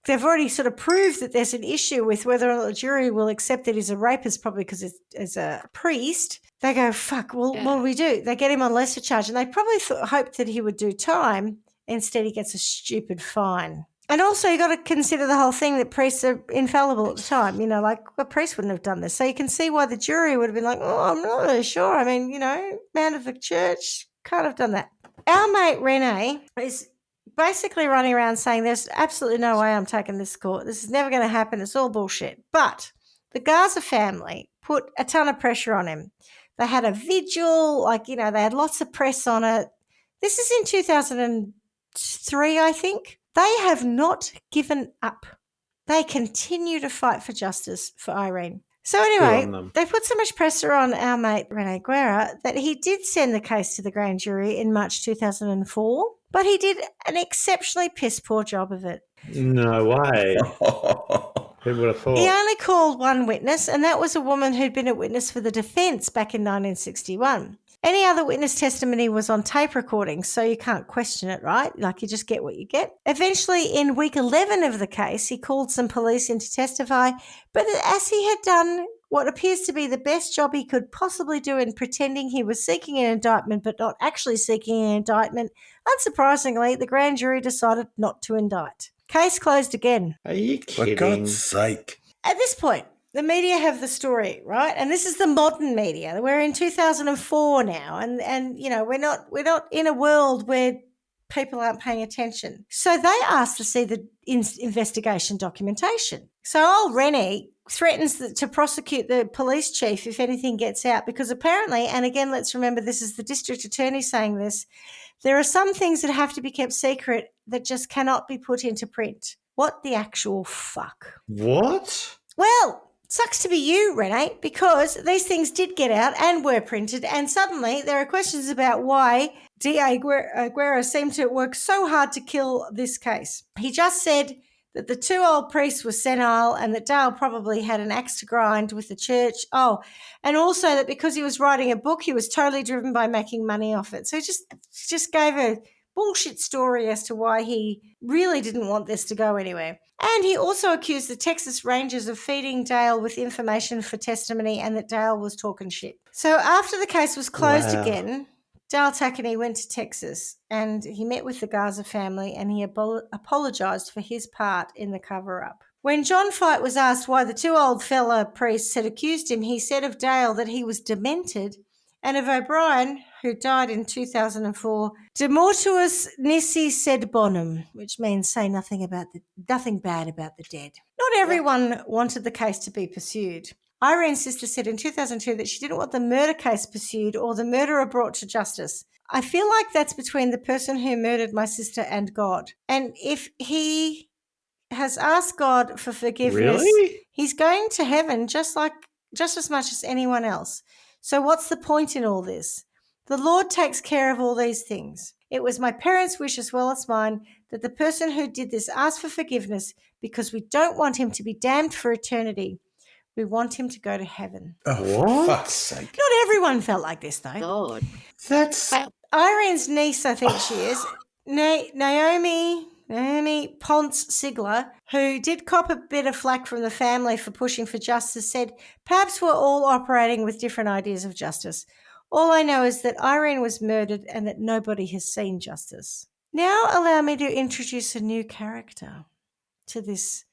they've already sort of proved that there's an issue with whether or not the jury will accept that he's a rapist, probably because it's a priest. They go, fuck, well, what do we do? They get him on lesser charge, and they probably hoped that he would do time. Instead, he gets a stupid fine. And also, you got to consider the whole thing that priests are infallible at the time. Like a priest wouldn't have done this. So you can see why the jury would have been like, oh, I'm not really sure. I mean, man of the church can't have done that. Our mate Rene is basically running around saying there's absolutely no way I'm taking this to court. This is never going to happen. It's all bullshit. But the Garza family put a ton of pressure on him. They had a vigil, they had lots of press on it. This is in 2003, I think. They have not given up. They continue to fight for justice for Irene. So anyway, they put so much pressure on our mate Rene Guerra that he did send the case to the grand jury in March 2004, but he did an exceptionally piss poor job of it. No way. Who would have thought? He only called one witness, and that was a woman who'd been a witness for the defence back in 1961. Any other witness testimony was on tape recording, so you can't question it, right? You just get what you get. Eventually, in week 11 of the case, he called some police in to testify, but as he had done what appears to be the best job he could possibly do in pretending he was seeking an indictment but not actually seeking an indictment, unsurprisingly, the grand jury decided not to indict. Case closed again. Are you kidding? For God's sake. At this point, the media have the story, right? And this is the modern media. We're in 2004 now, and we're not in a world where people aren't paying attention. So they asked to see the investigation documentation. So old Rennie threatens to prosecute the police chief if anything gets out, because apparently, and again, let's remember this is the district attorney saying this, there are some things that have to be kept secret that just cannot be put into print. What the actual fuck? What? Well, sucks to be you, Renee, because these things did get out and were printed, and suddenly there are questions about why D.A. Guerra seemed to work so hard to kill this case. He just said that the two old priests were senile and that Dale probably had an axe to grind with the church. Oh, and also that because he was writing a book, he was totally driven by making money off it. So he just gave a bullshit story as to why he really didn't want this to go anywhere. And he also accused the Texas Rangers of feeding Dale with information for testimony and that Dale was talking shit. So after the case was closed again, Dale Tackney went to Texas and he met with the Garza family and he apologized for his part in the cover-up. When John Fight was asked why the two old fella priests had accused him, he said of Dale that he was demented, and of O'Brien, who died in 2004, de mortuis nisi sed bonum, which means say nothing bad about the dead. Not everyone wanted the case to be pursued. Irene's sister said in 2002 that she didn't want the murder case pursued or the murderer brought to justice. I feel like that's between the person who murdered my sister and God. And if he has asked God for forgiveness, Really? he's going to heaven just as much as anyone else. So what's the point in all this? The Lord takes care of all these things. It was my parents' wish as well as mine that the person who did this ask for forgiveness because we don't want him to be damned for eternity. We want him to go to heaven. Oh, What? for fuck's sake. Not everyone felt like this, though. God. That's Irene's niece, I think she is, Naomi Ponce Sigler, who did cop a bit of flack from the family for pushing for justice, said, perhaps we're all operating with different ideas of justice. All I know is that Irene was murdered and that nobody has seen justice. Now allow me to introduce a new character to this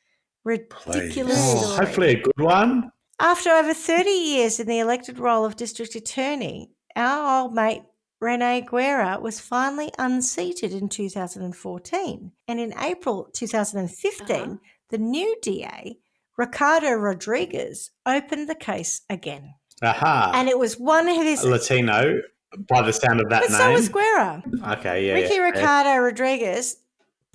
ridiculous story. hopefully a good one. After over 30 years in the elected role of district attorney, our old mate Irene Garza was finally unseated in 2014. And in April 2015, the new DA, Ricardo Rodriguez, opened the case again. Aha. And it was one of his... Latino, by the sound of that But name. so was Guerra. Okay, yeah. Ricky yeah. Ricardo Rodriguez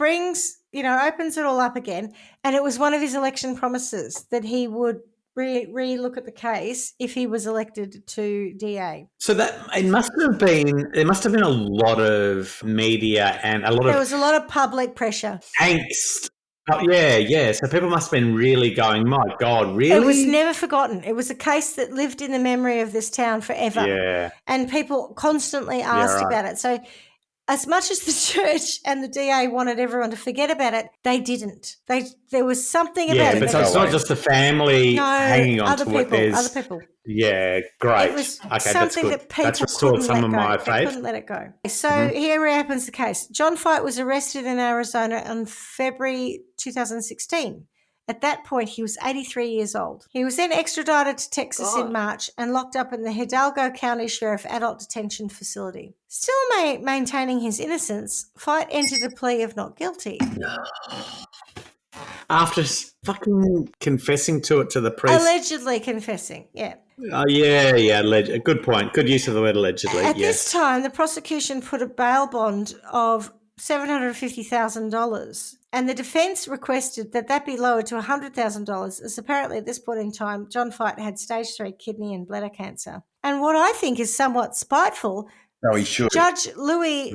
opens it all up again. And it was one of his election promises that he would re-look at the case if he was elected to DA. So there must have been a lot of media and There was a lot of public pressure. angst. Oh, yeah. So people must have been really going, my God, really? It was never forgotten. It was a case that lived in the memory of this town forever. Yeah. And people constantly asked right. about it. So as much as the church and the DA wanted everyone to forget about it, they didn't. There was something about Yeah, it. but so it's not just the family hanging on to it. There's other people. Yeah, great. It was okay, that's something good. that people That's restored couldn't some let of go. my They faith. couldn't let it go. So here reopens the case. John Fight was arrested in Arizona on February 2016. At that point, he was 83 years old. He was then extradited to Texas in March and locked up in the Hidalgo County Sheriff Adult Detention Facility. Still maintaining his innocence, Fight entered a plea of not guilty. After fucking confessing to it to the priest. Allegedly confessing, yeah. Oh, yeah. Good point. Good use of the word allegedly. At yes. this time, the prosecution put a bail bond of $750,000, and the defence requested that be lowered to $100,000, as apparently at this point in time, John Fight had stage 3 kidney and bladder cancer. And what I think is somewhat spiteful, No, he should. Judge Louis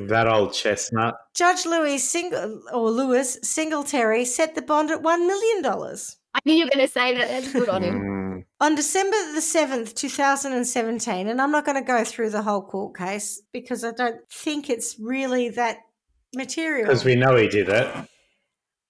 Lewis Singletary set the bond at $1 million. I knew you were going to say that. That's good on him. On December the 7th, 2017, and I'm not going to go through the whole court case because I don't think it's really that material. Because we know he did it.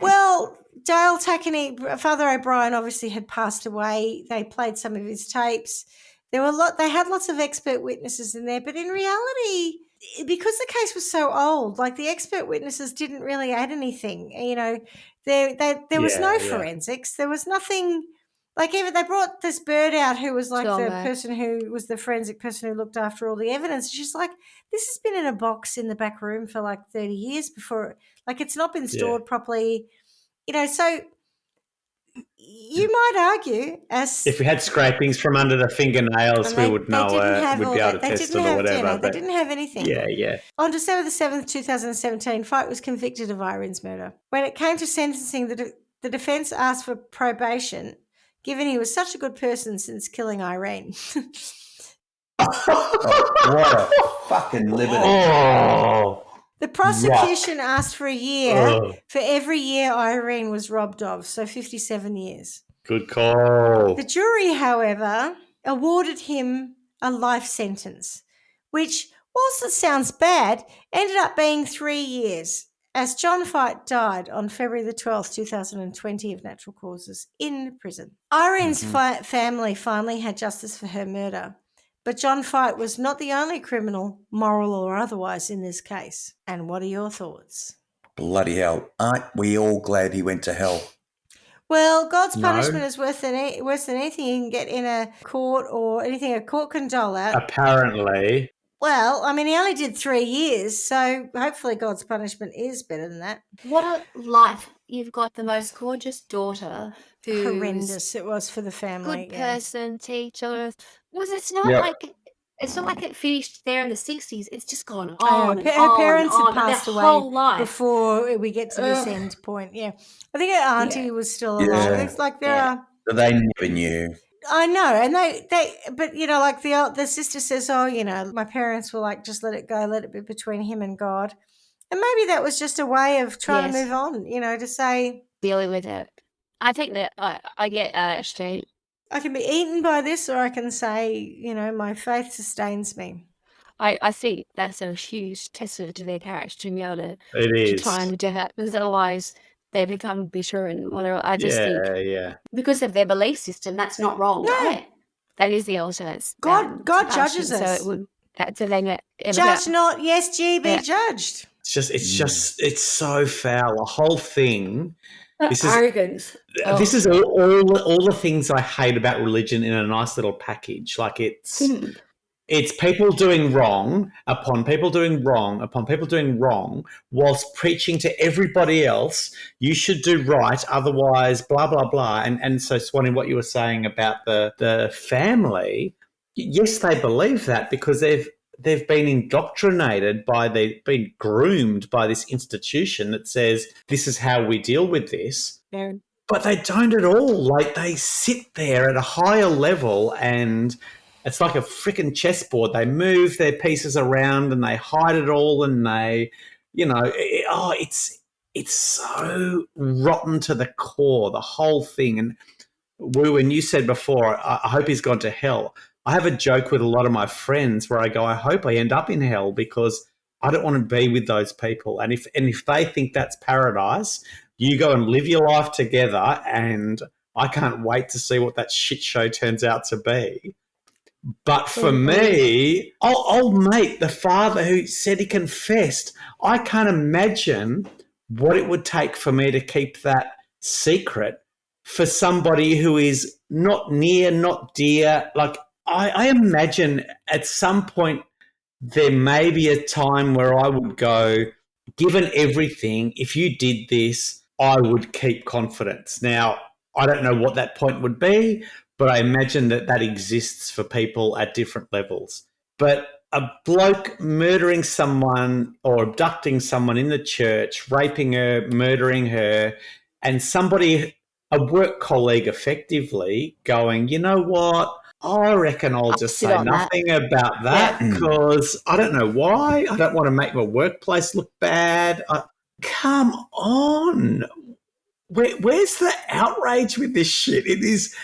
Well, Dale Tackney, Father O'Brien obviously had passed away. They played some of his tapes. They had lots of expert witnesses in there, but in reality, because the case was so old, like the expert witnesses didn't really add anything. You know, there was no forensics. There was nothing. Like, even they brought this bird out who was like the Doggo. person who was the forensic person who looked after all the evidence. She's like, this has been in a box in the back room for like 30 years before, like, it's not been stored properly. So you might argue as If we had scrapings from under the fingernails, we would know it. We'd be able to test it or whatever. They didn't have anything. Yeah. On December the 7th, 2017, Fight was convicted of Irene's murder. When it came to sentencing, the defence asked for probation, given he was such a good person since killing Irene. What a fucking liberty. Oh. The prosecution asked for a year for every year Irene was robbed of, so 57 years. Good call. The jury, however, awarded him a life sentence, which, whilst it sounds bad, ended up being 3 years, as John Fight died on February the 12th, 2020 of natural causes in prison. Irene's family finally had justice for her murder, but John Fight was not the only criminal, moral or otherwise, in this case. And what are your thoughts? Bloody hell. Aren't we all glad he went to hell? Well, God's punishment is worse than anything you can get in a court or anything a court can dole out. Apparently. Well, I mean, he only did 3 years, so hopefully God's punishment is better than that. What a life. You've got the most gorgeous daughter who's Horrendous it was for the family. good person, teacher. It's not like it finished there in the 60s. It's just gone on. Her parents and had on, passed their away whole life. before we get to this end point. Yeah, I think her auntie was still alive. Yeah. It's like there are. So they never knew. I know, and but like the sister says, my parents were like, just let it go, let it be between him and God, and maybe that was just a way of trying to move on, to say dealing with it. I think that I get actually. I can be eaten by this, or I can say, my faith sustains me. I think that's a huge testament to their character to be able to, It is. try and do that, because otherwise they become bitter and whatever. I just think because of their belief system, that's not wrong. No. Right? That is the ultimate. God judges us. So it would. That's the thing that judge not, yes, G, be judged. It's so foul. The whole thing. This is arrogance. This is all the things I hate about religion in a nice little package. Like it's people doing wrong upon people doing wrong upon people doing wrong, whilst preaching to everybody else, you should do right, otherwise blah, blah, blah. And so, Swanee, what you were saying about the family, yes, they believe that because they've been indoctrinated they've been groomed by this institution that says this is how we deal with this. Yeah. But they don't at all. Like, they sit there at a higher level and it's like a freaking chessboard. They move their pieces around and they hide it all, and they, it's so rotten to the core, the whole thing. And when you said before, I hope he's gone to hell. I have a joke with a lot of my friends where I go, I hope I end up in hell because I don't want to be with those people. And if they think that's paradise, you go and live your life together, and I can't wait to see what that shit show turns out to be. But for me, old mate, the father who said he confessed, I can't imagine what it would take for me to keep that secret for somebody who is not near, not dear. Like, I imagine at some point there may be a time where I would go, given everything, if you did this, I would keep confidence. Now, I don't know what that point would be, but I imagine that exists for people at different levels. But a bloke murdering someone or abducting someone in the church, raping her, murdering her, and somebody, a work colleague effectively going, you know what, I reckon I'll just say nothing about that because I don't know why. I don't want to make my workplace look bad. Come on. Where's the outrage with this shit? It is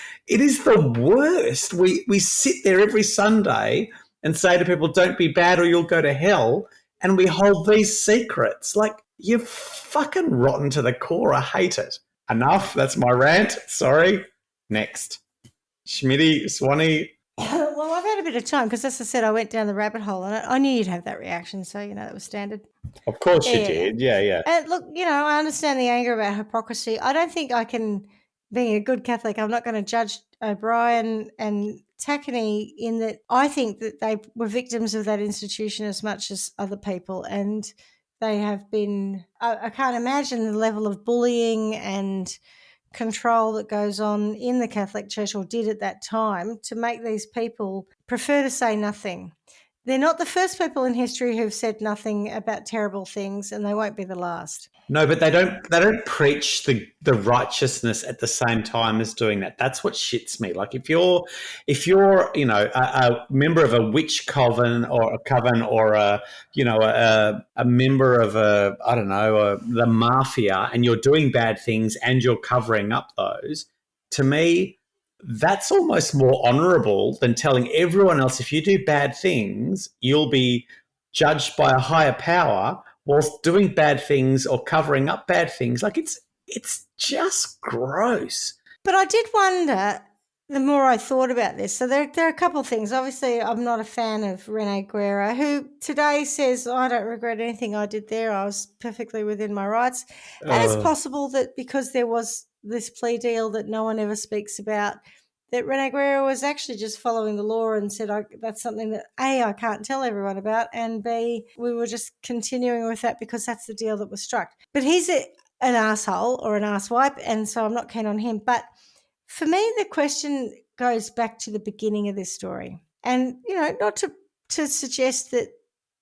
the worst. We sit there every Sunday and say to people, don't be bad or you'll go to hell, and we hold these secrets. Like, you're fucking rotten to the core. I hate it. Enough. That's my rant. Sorry. Next. Schmidty, Swanee. Well, I've had a bit of time because, as I said, I went down the rabbit hole and I knew you'd have that reaction, so, that was standard. Of course you did. Yeah. And look, I understand the anger about hypocrisy. I don't think I can being a good Catholic, I'm not going to judge O'Brien and Tackney in that I think that they were victims of that institution as much as other people. And they have been, I can't imagine the level of bullying and control that goes on in the Catholic Church, or did at that time, to make these people prefer to say nothing. They're not the first people in history who've said nothing about terrible things, and they won't be the last. No, but they don't preach the righteousness at the same time as doing that. That's what shits me. Like if you're a member of a witch coven or a member of the mafia, and you're doing bad things and you're covering up those, to me, that's almost more honourable than telling everyone else if you do bad things, you'll be judged by a higher power whilst doing bad things or covering up bad things. Like it's just gross. But I did wonder, the more I thought about this, so there are a couple of things. Obviously, I'm not a fan of Rene Guerra, who today says, I don't regret anything I did there. I was perfectly within my rights. And it's possible that because there was this plea deal that no one ever speaks about, that Rene Guerra was actually just following the law and said, that's something that, A, I can't tell everyone about, and B, we were just continuing with that because that's the deal that was struck. But he's an asshole or an asswipe, and so I'm not keen on him. But for me, the question goes back to the beginning of this story. And, not to suggest that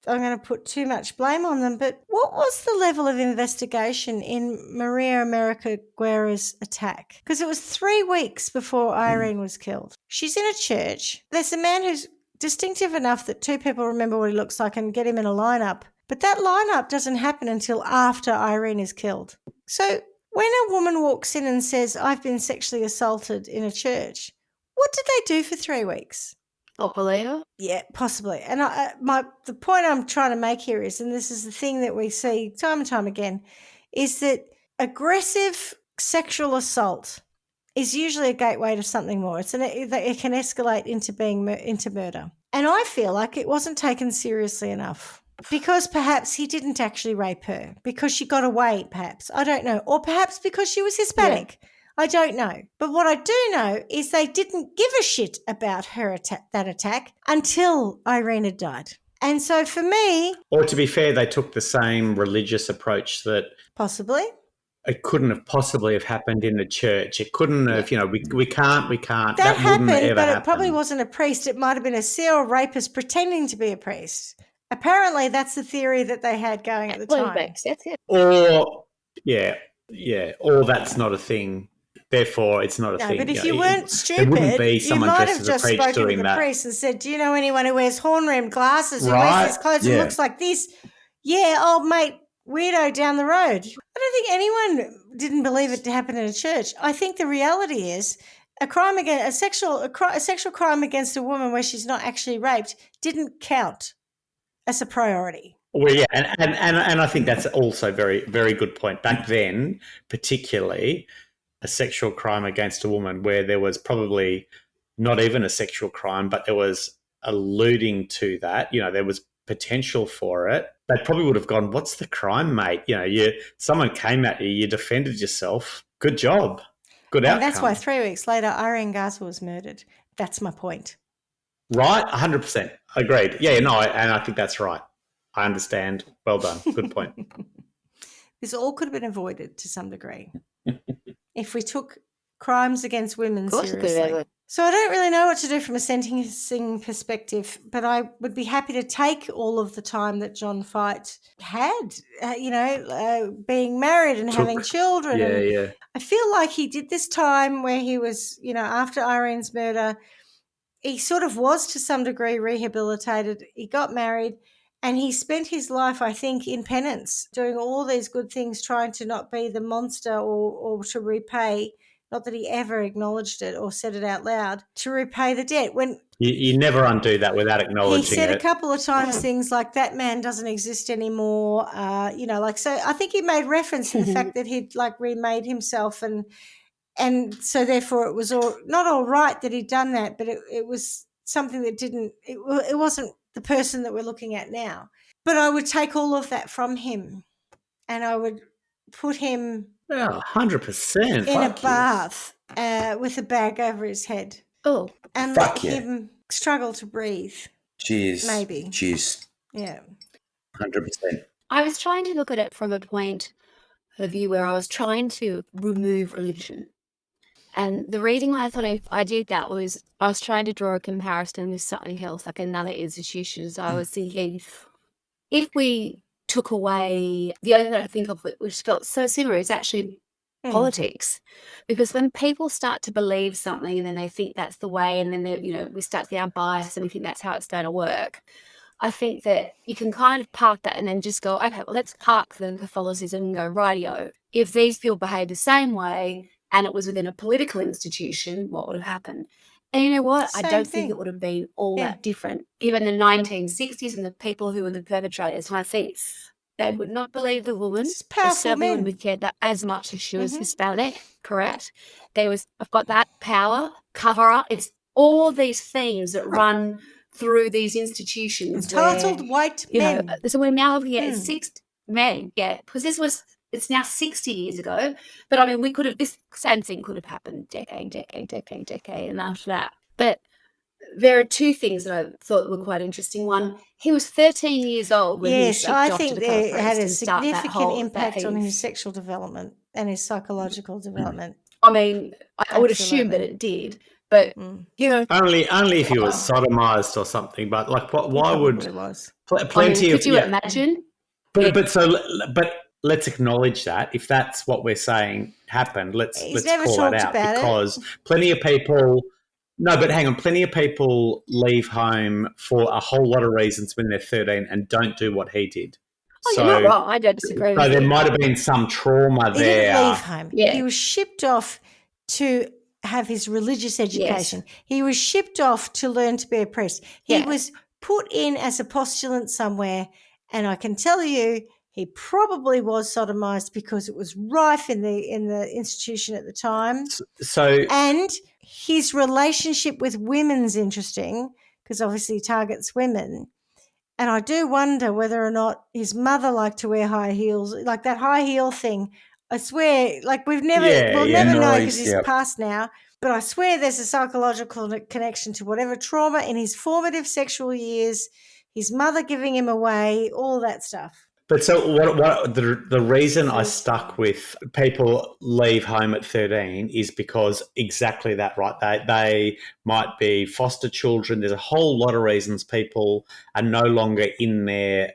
I'm going to put too much blame on them, but what was the level of investigation in Maria America Guerra's attack? Because it was 3 weeks before Irene was killed. She's in a church. There's a man who's distinctive enough that 2 people remember what he looks like and get him in a lineup. But that lineup doesn't happen until after Irene is killed. So when a woman walks in and says, I've been sexually assaulted in a church, what did they do for 3 weeks? Opaleo? Yeah, possibly. And the point I'm trying to make here is, and this is the thing that we see time and time again, is that aggressive sexual assault is usually a gateway to something more. It can escalate into murder. And I feel like it wasn't taken seriously enough, because perhaps he didn't actually rape her, because she got away, perhaps. I don't know. Or perhaps because she was Hispanic. Yeah. I don't know. But what I do know is they didn't give a shit about that attack until Irene had died. And so for me... Or to be fair, they took the same religious approach that... Possibly. It couldn't have possibly have happened in a church. It couldn't have, we can't. That happened, but it probably wasn't a priest. It might have been a serial rapist pretending to be a priest. Apparently, that's the theory that they had going at the time. That's it. Or, or that's not a thing. Therefore, it's not a thing. But if you weren't stupid, you might have just spoken to the priest and said, do you know anyone who wears horn-rimmed glasses, who wears these clothes and looks like this? Yeah, old mate, weirdo down the road. I don't think anyone didn't believe it to happen in a church. I think the reality is a sexual crime against a woman where she's not actually raped didn't count as a priority. Well, yeah, and I think that's also very, very good point. Back then, particularly, a sexual crime against a woman where there was probably not even a sexual crime, but there was alluding to that, there was potential for it, they probably would have gone, what's the crime, mate? Someone came at you, you defended yourself. Good job. Good outcome. And that's why 3 weeks later, Irene Garza was murdered. That's my point. Right, 100%. Agreed. Yeah, no, and I think that's right. I understand. Well done. Good point. This all could have been avoided to some degree if we took crimes against women seriously. So I don't really know what to do from a sentencing perspective, but I would be happy to take all of the time that John Fight had, being married and having children. Yeah. I feel like he did this time where he was, after Irene's murder, he sort of was to some degree rehabilitated. He got married and he spent his life, I think, in penance, doing all these good things, trying to not be the monster or to repay. Not that he ever acknowledged it or said it out loud, to repay the debt. When you never undo that without acknowledging it. He said a couple of times things like, that man doesn't exist anymore, so I think he made reference to the fact that he'd remade himself and so therefore it was not all right that he'd done that, but it was something that it wasn't the person that we're looking at now. But I would take all of that from him and I would put him Yeah, 100%. in a Fuck yes. bath with a bag over his head Oh, and Fuck let yeah. him struggle to breathe. Cheers. Maybe. Cheers. Yeah. 100%. I was trying to look at it from a point of view where I was trying to remove religion. And the reason why I thought I did that was I was trying to draw a comparison with something else, like another institution. So I was thinking, if we took away, the only thing I think of which felt so similar is actually politics. Because when people start to believe something and then they think that's the way, and then we start to get unbiased and we think that's how it's going to work, I think that you can kind of park that and then just go, okay, well, let's park the Catholicism and go, rightio. If these people behave the same way and it was within a political institution, what would have happened? And you know what? I Same don't think thing. it would have been all Yeah. that different. Even the 1960s and the people who were the perpetrators, I think they would not believe the woman. It's They powerful certainly wouldn't men. have cared that as much as she was Mhm. Hispanic, correct? I've got that power, cover up. It's all these themes that run through these institutions. Entitled white men. So we're now looking at 6 men, because it's now 60 years ago. But I mean, this same thing could have happened decade, and after that. But there are two things that I thought were quite interesting. One, he was 13 years old when he was Yes, shipped I off think to become a it had a priest and start that significant whole impact on thing. his sexual development and his psychological development. I mean, I would assume that Absolutely. it did, but Only if he was sodomized or something. But like, He why would probably was. plenty could of you imagine? But let's acknowledge that if that's what we're saying happened, let's never call that talked out about it. because plenty of people. No, but hang on. Plenty of people leave home for a whole lot of reasons when they're 13 and don't do what he did. Oh, you're not wrong. I don't disagree with So there you. might have been some trauma He there. didn't leave home. Yeah. He was shipped off to have his religious education. He was shipped off to learn to be a priest. He Yeah. was put in as a postulant somewhere, and I can tell you he probably was sodomized because it was rife in the institution at the time. So And his relationship with women's interesting because obviously he targets women. And I do wonder whether or not his mother liked to wear high heels, like that high heel thing. I swear, like we'll never know because he's passed now. But I swear there's a psychological connection to whatever trauma in his formative sexual years, his mother giving him away, all that stuff. But so what the reason I stuck with people leave home at 13 is because exactly that, right? They might be foster children. There's a whole lot of reasons people are no longer in their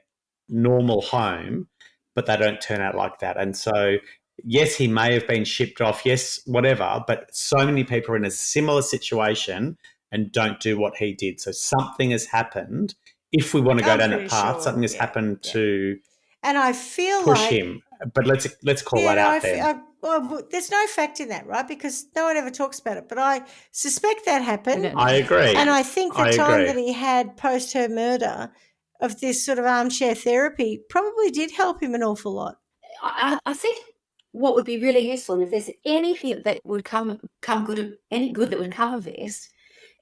normal home, but they don't turn out like that. And so, yes, he may have been shipped off, yes, whatever, but so many people are in a similar situation and don't do what he did. So something has happened. If we want to go down that path, something has happened to... And I feel push him, but let's call that out then. Well, there's no fact in that, right? Because no one ever talks about it. But I suspect that happened. I agree. And I think the time that he had post her murder of this sort of armchair therapy probably did help him an awful lot. I think what would be really useful, and if there's anything that would come good, any good that would come of this,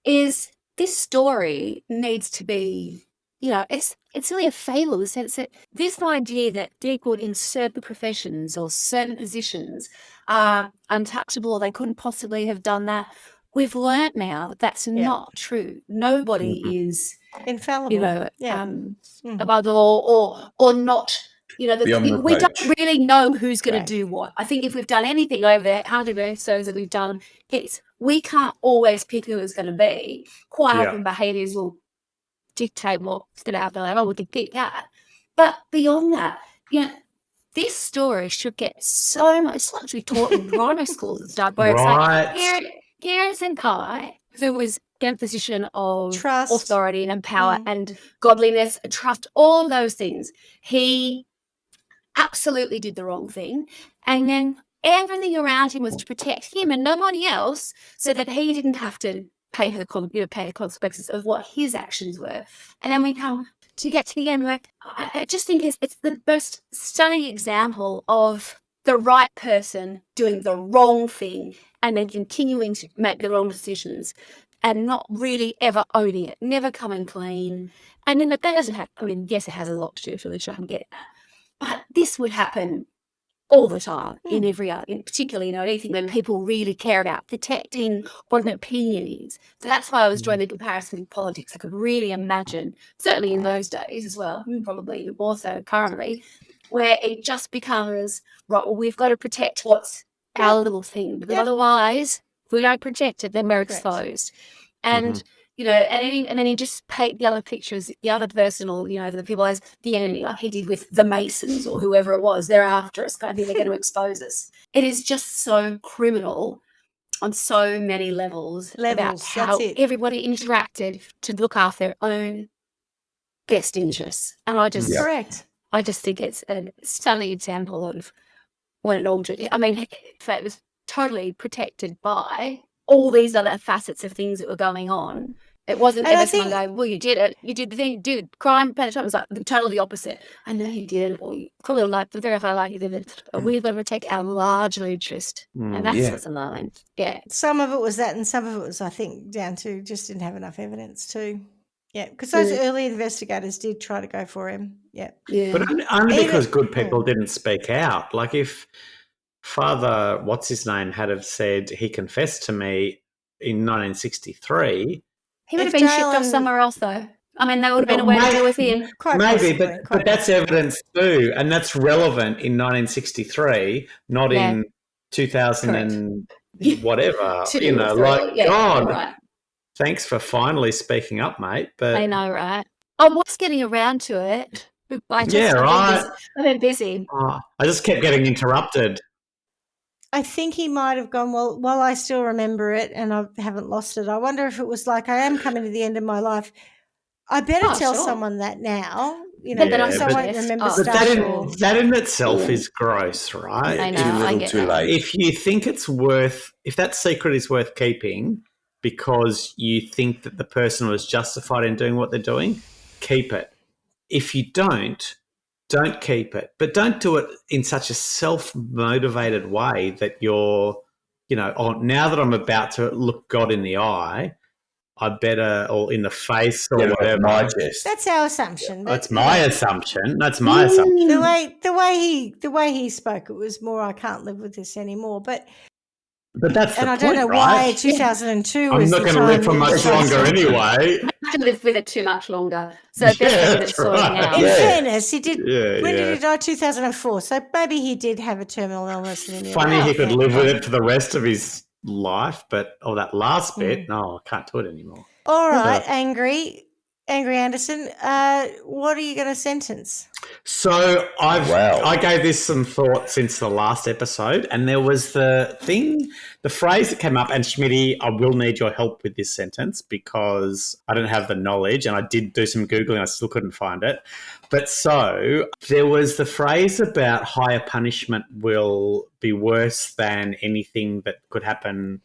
is this story needs to be... it's really a failure in the sense that this idea that people in certain professions or certain positions are untouchable or they couldn't possibly have done that, we've learnt now that's not true. Nobody is infallible, above the law or not. We don't really know who's going to do what. I think if we've done anything over the 100 episodes that we've done, we can't always pick who it's going to be. Quite often behaviours will dictate what's going to happen. I would pick that. But beyond that, this story should get so much. It's like we taught in primary schools and stuff, where it's like Gareth and Kai, who was in a position of trust, authority and power and godliness and trust, all those things. He absolutely did the wrong thing. And then everything around him was to protect him and nobody else so that he didn't have to pay the consequences of what his actions were. And then we come to get to the end where I just think it's the most stunning example of the right person doing the wrong thing and then continuing to make the wrong decisions and not really ever owning it, never coming clean. And then that doesn't happen. I mean, yes, it has a lot to do with religion, I can get that. But this would happen all the time in every argument, particularly, anything that people really care about, protecting what an opinion is. So that's why I was drawing the comparison with politics. I could really imagine, certainly in those days as well, probably more so currently, where it just becomes, right, well, we've got to protect what's our little thing, because otherwise, if we don't protect it, then we're exposed. And and then he just paint the other pictures, the other person, or the people as the enemy, like he did with the Masons or whoever it was. They're after us, kind of thing. They're going to expose us. It is just so criminal on so many levels about how everybody interacted to look after their own best interests. And I just think it's a stunning example of when it all. I mean, it was totally protected by all these other facets of things that were going on. It wasn't ever someone going, well, you did it. You did the thing you did. Crime, penetration. It was like totally the opposite. I know you did it. Or you call it like, verify like you did it. We've got to protect our larger interest. And that's what's in line. Yeah. Some of it was that, and some of it was, I think, down to just didn't have enough evidence too. Yeah, because those early investigators did try to go for him. Yeah. But only because good people didn't speak out. Like if Father, what's his name, had have said he confessed to me in 1963. He would have been shipped off somewhere else, though. I mean, that would have been a way to deal with him. Maybe, but that's evidence too, and that's relevant in 1963, not in 2000 and whatever. God, thanks for finally speaking up, mate. But I know, right? I was getting around to it. I've been busy. I just kept getting interrupted. I think he might have gone, well, I still remember it and I haven't lost it. I wonder if it was like, I am coming to the end of my life. I better tell someone that now, so I won't remember stuff. But that in itself is gross, right? I know, I get too late. If you think if that secret is worth keeping because you think that the person was justified in doing what they're doing, keep it. If you don't keep it, but don't do it in such a self-motivated way that you're, now that I'm about to look God in the eye, I better, or in the face or whatever. That's our assumption. That's my assumption. That's my assumption. The way he spoke, it was more, I can't live with this anymore. But that's and the I don't know why 2002 I'm was not going to live for much longer anyway. I can live with it too much longer. So it's sorting out. In fairness, he did. When did he die? 2004. So maybe he did have a terminal illness. Funny he could live with it for the rest of his life, but that last bit, no, I can't do it anymore. All right, Angry Anderson, what are you going to sentence? So I gave this some thought since the last episode, and there was the phrase that came up, and Schmidty, I will need your help with this sentence because I don't have the knowledge, and I did do some Googling, I still couldn't find it. But so there was the phrase about higher punishment will be worse than anything that could happen,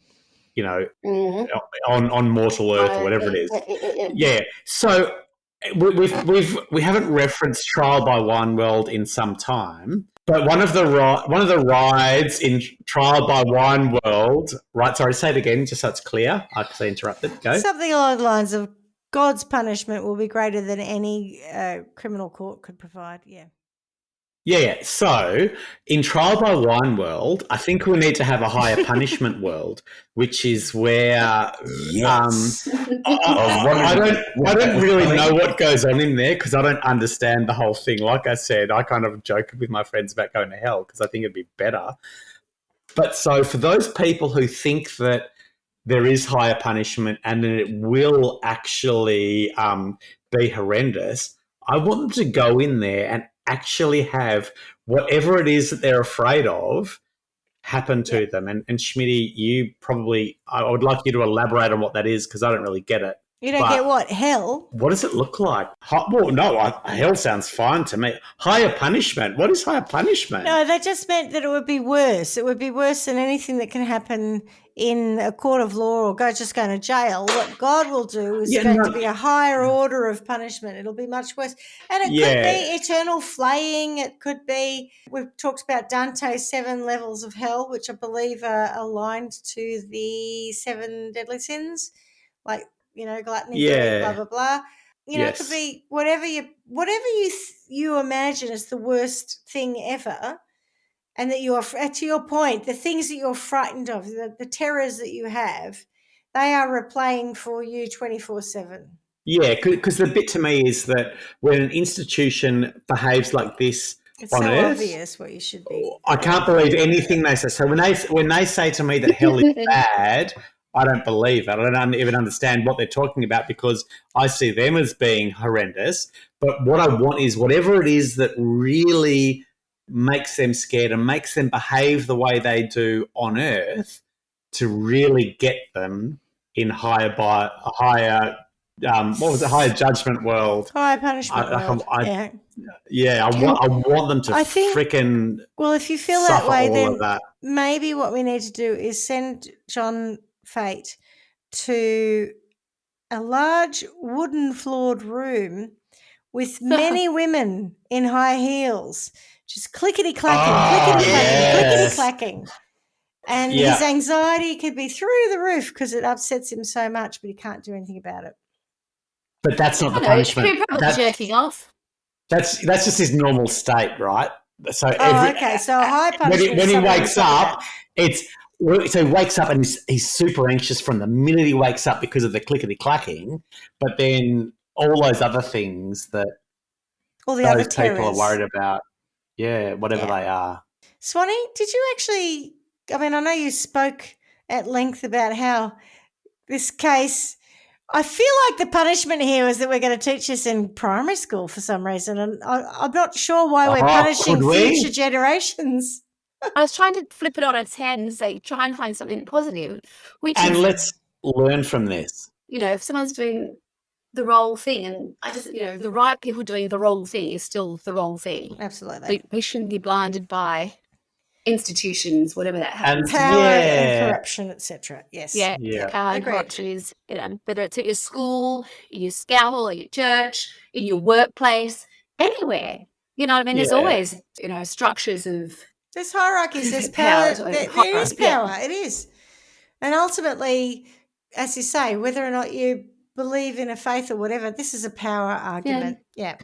on mortal earth or whatever it is. Yeah. So we haven't referenced Trial by Wine World in some time, but one of the rides in Trial by Wine World, right? Sorry, say it again, just so it's clear. I say interrupted. Go. Something along the lines of God's punishment will be greater than any criminal court could provide. Yeah. Yeah. So in Trial by Wine World, I think we need to have a higher punishment world, which is where I don't really know what goes on in there because I don't understand the whole thing. Like I said, I kind of joke with my friends about going to hell because I think it'd be better. But so for those people who think that there is higher punishment and that it will actually be horrendous, I want them to go in there and actually have whatever it is that they're afraid of happen to them. And Schmidty, I would like you to elaborate on what that is because I don't really get it. You don't get what? Hell? What does it look like? Hell sounds fine to me. Higher punishment? What is higher punishment? No, that just meant that it would be worse. It would be worse than anything that can happen in a court of law or just going to jail. What God will do is going to be a higher order of punishment. It'll be much worse. And it could be eternal flaying. It could be, we've talked about Dante's 7 levels of hell, which I believe are aligned to the 7 deadly sins, like, gluttony, blah, blah, blah. It could be whatever you imagine is the worst thing ever. and that you're, to your point, the things that you're frightened of, the terrors that you have, they are replaying for you 24/7. Yeah, because the bit to me is that when an institution behaves like this It's on so Earth, obvious what you should be. I can't believe anything they say. So when they say to me that hell is bad, I don't believe it. I don't even understand what they're talking about because I see them as being horrendous. But what I want is whatever it is that really makes them scared and makes them behave the way they do on Earth to really get them in higher judgment world. Higher punishment world. Yeah, I want them to freaking well, if you feel suffer that way, all then of that. maybe what we need to do is send John Fate to a large wooden floored room with many women in high heels, just clickety-clacking, clickety-clacking. And his anxiety could be through the roof because it upsets him so much, but he can't do anything about it. But that's not the punishment. He's probably jerking off. That's just his normal state, right? So okay. So a high punishment. When he wakes up, so he wakes up and he's super anxious from the minute he wakes up because of the clickety clacking. But then all those other things that all the those other people terrors are worried about, whatever they are. Swanee, did you actually? I mean, I know you spoke at length about how this case. I feel like the punishment here is that we're going to teach this in primary school for some reason, and I'm not sure why we're punishing future generations. I was trying to flip it on its head and say, try and find something positive. Let's learn from this. If someone's doing the wrong thing, and the right people doing the wrong thing is still the wrong thing. Absolutely. We shouldn't be blinded by institutions, whatever that happens. And power and corruption, etc. Yes. Yeah. Power and corruption is, whether it's at your school, in your school, or your church, in your workplace, anywhere. You know what I mean? There's always, structures of... There's hierarchies, there's power. There is power, it is. And ultimately, as you say, whether or not you believe in a faith or whatever, this is a power argument. Yeah.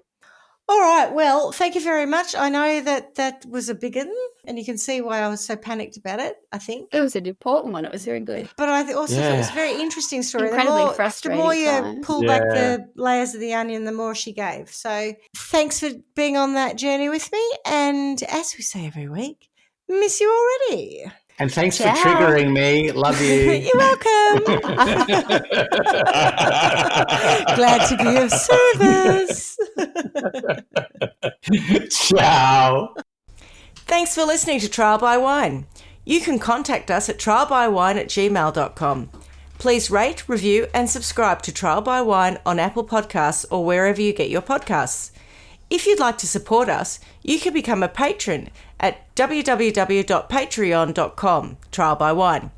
All right. Well, thank you very much. I know that was a big one, and you can see why I was so panicked about it, I think. It was an important one. It was very good. But I also thought it was a very interesting story. Incredibly frustrating. The more you pull back the layers of the onion, the more she gave. So thanks for being on that journey with me. And as we say every week, miss you already. And thanks for triggering me. Love you. You're welcome. Glad to be of service. Ciao. Thanks for listening to Trial by Wine. You can contact us at trialbywine@gmail.com. Please rate, review and subscribe to Trial by Wine on Apple Podcasts or wherever you get your podcasts. If you'd like to support us, you can become a patron at www.patreon.com, Trial by Wine,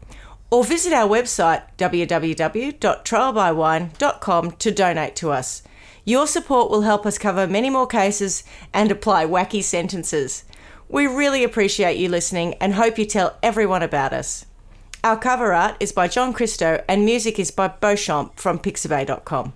or visit our website www.trialbywine.com to donate to us. Your support will help us cover many more cases and apply wacky sentences. We really appreciate you listening and hope you tell everyone about us. Our cover art is by John Christo and music is by Beauchamp from pixabay.com.